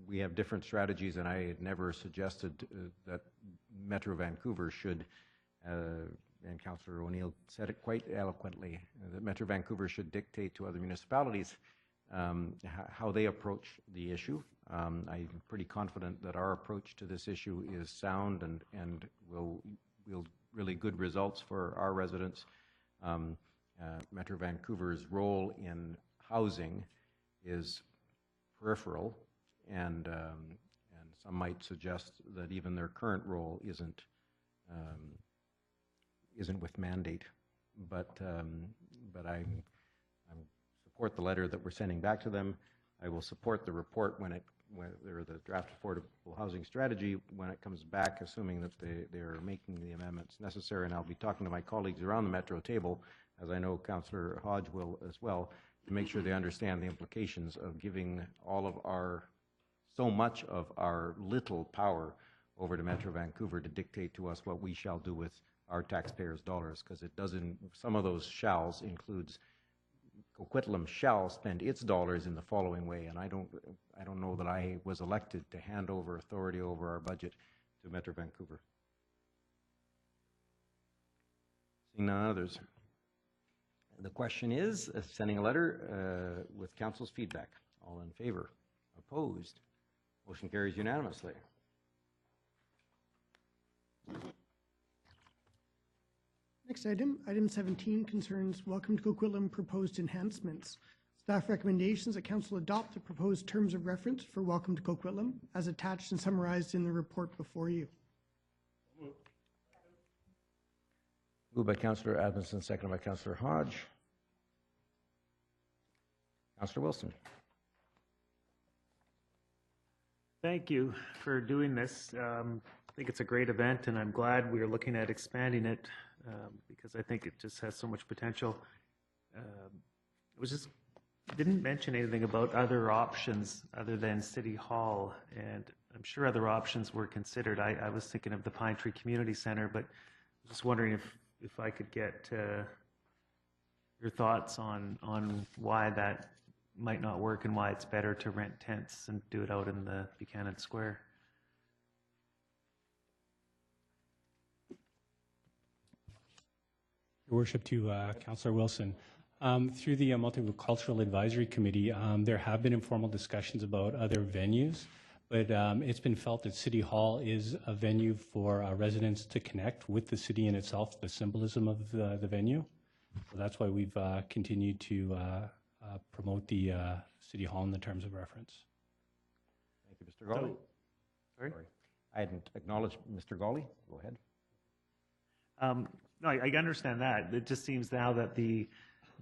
we have different strategies, and I had never suggested that Metro Vancouver should, and Councillor O'Neill said it quite eloquently, that Metro Vancouver should dictate to other municipalities how they approach the issue. I'm pretty confident that our approach to this issue is sound and will yield really good results for our residents. Metro Vancouver's role in housing is peripheral, and some might suggest that even their current role isn't with mandate. But I support the letter that we're sending back to them. I will support the report or the draft affordable housing strategy when it comes back, assuming that they are making the amendments necessary. And I'll be talking to my colleagues around the Metro table, as I know Councillor Hodge will as well, to make sure they understand the implications of giving so much of our little power over to Metro Vancouver to dictate to us what we shall do with our taxpayers' dollars, because it doesn't. Some of those shalls includes Coquitlam shall spend its dollars in the following way, and I don't know that I was elected to hand over authority over our budget to Metro Vancouver. Seeing none others. The question is, sending a letter with council's feedback. All in favor? Opposed? Motion carries unanimously. Next item, item 17, concerns Welcome to Coquitlam proposed enhancements. Staff recommendations that council adopt the proposed terms of reference for Welcome to Coquitlam as attached and summarized in the report before you. Moved by Councillor Adamson, seconded by Councillor Hodge. Councillor Wilson. Thank you for doing this. I think it's a great event, and I'm glad we're looking at expanding it because I think it just has so much potential. Didn't mention anything about other options other than City Hall, and I'm sure other options were considered. I was thinking of the Pine Tree Community Center, but I'm just wondering if I could get your thoughts on why that might not work and why it's better to rent tents and do it out in the Buchanan Square. Your Worship, to Councillor Wilson. Through the Multicultural Advisory Committee, there have been informal discussions about other venues, but it's been felt that City Hall is a venue for residents to connect with the city in itself, the symbolism of the venue. So that's why we've continued to promote the City Hall in the terms of reference. Thank you, Mr. Gawley. Sorry? I hadn't acknowledged Mr. Gawley. Go ahead. No, I understand that. It just seems now that the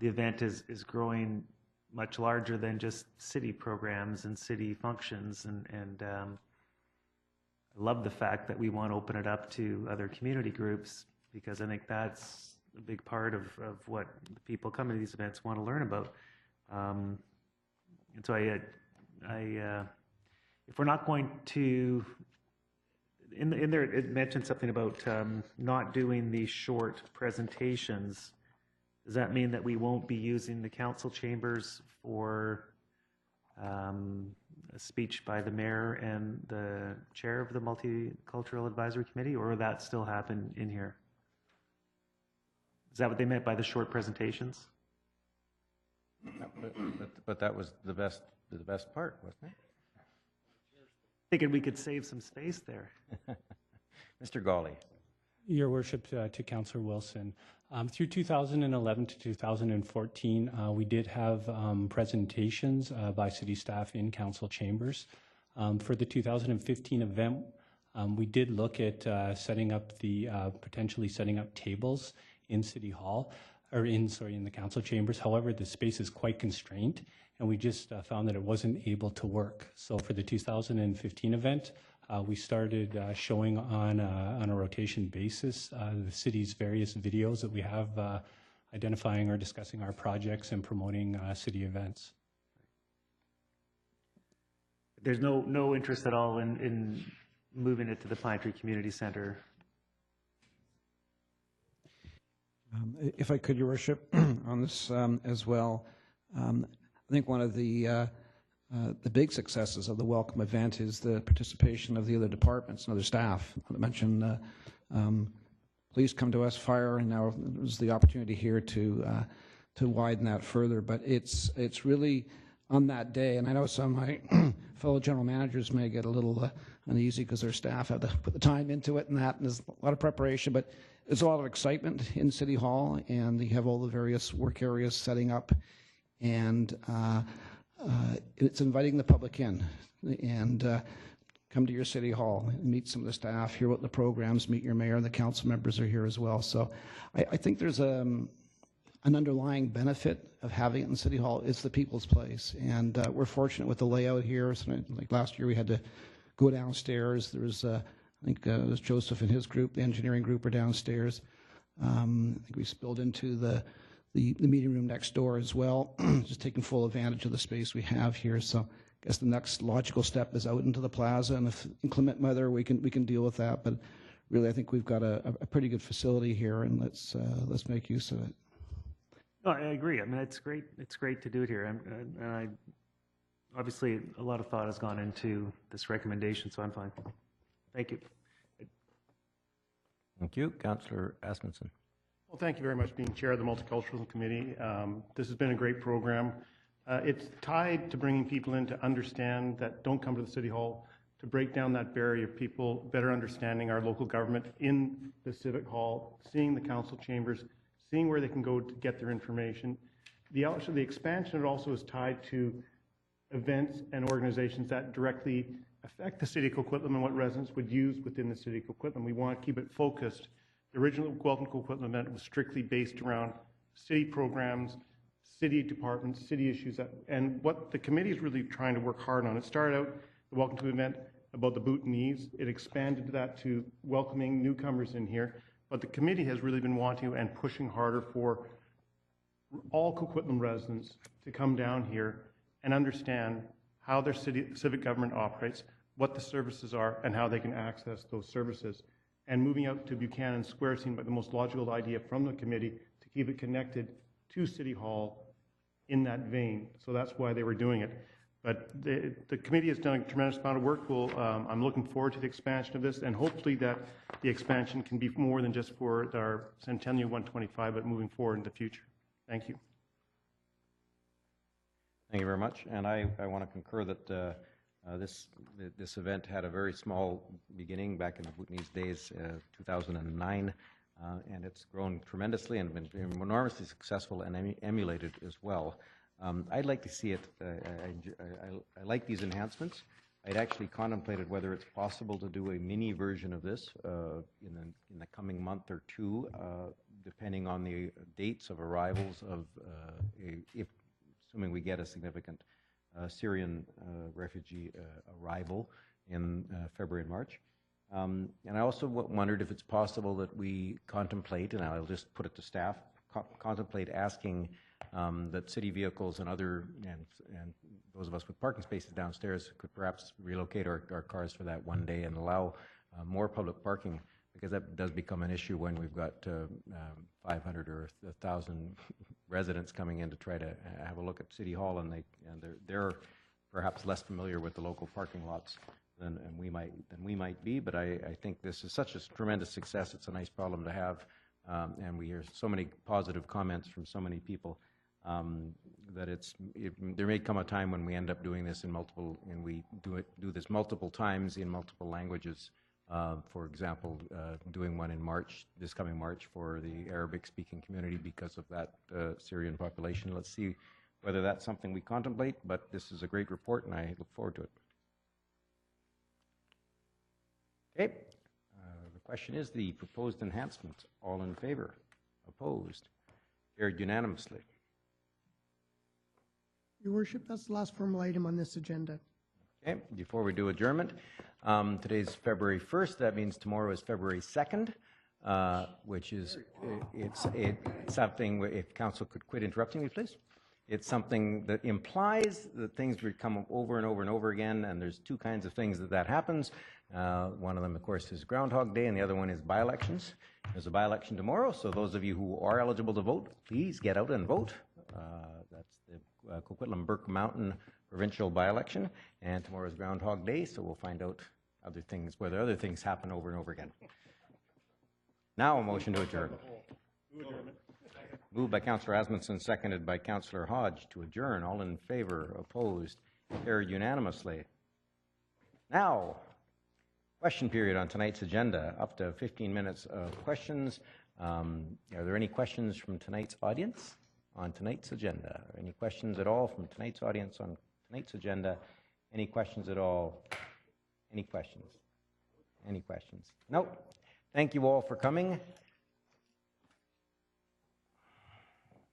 event is growing much larger than just city programs and city functions, and I love the fact that we want to open it up to other community groups, because I think that's a big part of what the people coming to these events want to learn about. And so if we're not going to, in there it mentioned something about not doing these short presentations. Does that mean that we won't be using the council chambers for a speech by the mayor and the chair of the Multicultural Advisory Committee, or will that still happen in here? Is that what they meant by the short presentations? But that was the best part, wasn't it? Thinking we could save some space there. Mr. Gawley. Your Worship, to Councillor Wilson. Through 2011 to 2014, we did have presentations by city staff in council chambers. For the 2015 event, we did look at potentially setting up tables in City Hall, or in the council chambers. However, the space is quite constrained, and we just found that it wasn't able to work. So for the 2015 event, we started showing on a rotation basis the city's various videos that we have identifying or discussing our projects and promoting city events. There's no interest at all in moving it to the Pine Tree Community Center? If I could, Your Worship, on this as well, I think one of the big successes of the welcome event is the participation of the other departments and other staff. I mentioned police come to us, fire, and now there's the opportunity here to widen that further. But it's really on that day, and I know some of my fellow general managers may get a little uneasy because their staff have to put the time into it and that, and there's a lot of preparation, but there's a lot of excitement in City Hall, and you have all the various work areas setting up, and it's inviting the public in, and come to your City Hall, meet some of the staff, hear what the programs, meet your mayor, and the council members are here as well. So I think there's an underlying benefit of having it in City Hall. It's the people's place, and we're fortunate with the layout here. So like last year, we had to go downstairs. There was, I think it was Joseph and his group, the engineering group, are downstairs. I think we spilled into the meeting room next door as well, just taking full advantage of the space we have here. So I guess the next logical step is out into the plaza, and if inclement weather, we can deal with that. But really, I think we've got a pretty good facility here, and let's make use of it. No, I agree. I mean, it's great. It's great to do it here, and I obviously a lot of thought has gone into this recommendation, so I'm fine. Thank you. Thank you, Councillor Asmussen. Well, thank you very much, being chair of the Multiculturalism Committee. This has been a great program. It's tied to bringing people in to understand that don't come to the City Hall, to break down that barrier of people better understanding our local government in the Civic Hall, seeing the council chambers, seeing where they can go to get their information. The expansion also is tied to events and organizations that directly affect the City of Coquitlam and what residents would use within the City of Coquitlam. We want to keep it focused. The original Welcome to Coquitlam event was strictly based around city programs, city departments, city issues, and what the committee is really trying to work hard on. It started out, the Welcome to event, about the Bhutanese. It expanded that to welcoming newcomers in here, but the committee has really been wanting and pushing harder for all Coquitlam residents to come down here and understand how their civic government operates, what the services are, and how they can access those services. And moving out to Buchanan Square seemed like the most logical idea from the committee to keep it connected to City Hall in that vein. So that's why they were doing it. But the committee has done a tremendous amount of work. I'm looking forward to the expansion of this, and hopefully that the expansion can be more than just for our Centennial 125, but moving forward in the future. Thank you. Thank you very much. And I want to concur that this event had a very small beginning back in the Bhutanese days, 2009, and it's grown tremendously and been enormously successful and emulated as well. I'd like to see it. I like these enhancements. I'd actually contemplated whether it's possible to do a mini version of this in the coming month or two, depending on the dates of arrivals of, assuming we get a significant Syrian refugee arrival in February and March. And I also wondered if it's possible that we contemplate, and I'll just put it to staff, contemplate asking that city vehicles and those of us with parking spaces downstairs could perhaps relocate our cars for that one day and allow more public parking, because that does become an issue when we've got 500 or 1,000 residents coming in to try to have a look at City Hall, and they're perhaps less familiar with the local parking lots than we might be. But I think this is such a tremendous success. It's a nice problem to have, and we hear so many positive comments from so many people that there may come a time when we end up doing this and we do this multiple times in multiple languages. For example, doing one in March, this coming March, for the Arabic-speaking community because of that Syrian population. Let's see whether that's something we contemplate, but this is a great report, and I look forward to it. Okay. The question is the proposed enhancements. All in favor? Opposed? Carried unanimously. Your Worship, that's the last formal item on this agenda. Okay. Before we do adjournment, today's February 1st. That means tomorrow is February 2nd, which is it's something. If Council could quit interrupting me, please. It's something that implies that things would come over and over and over again, and there's two kinds of things that happens. One of them, of course, is Groundhog Day, and the other one is by-elections. There's a by-election tomorrow, so those of you who are eligible to vote, please get out and vote. That's the Coquitlam Burke Mountain provincial by-election, and tomorrow is Groundhog Day, so we'll find out other things, whether other things happen over and over again. Now a motion to adjourn. Moved by Councillor Asmundson, seconded by Councillor Hodge to adjourn. All in favor, opposed, carried unanimously. Now, question period on tonight's agenda. Up to 15 minutes of questions. Are there any questions from tonight's audience on tonight's agenda? Any questions at all from tonight's audience on tonight's agenda? Any questions at all? Any questions? Any questions? Nope. Thank you all for coming.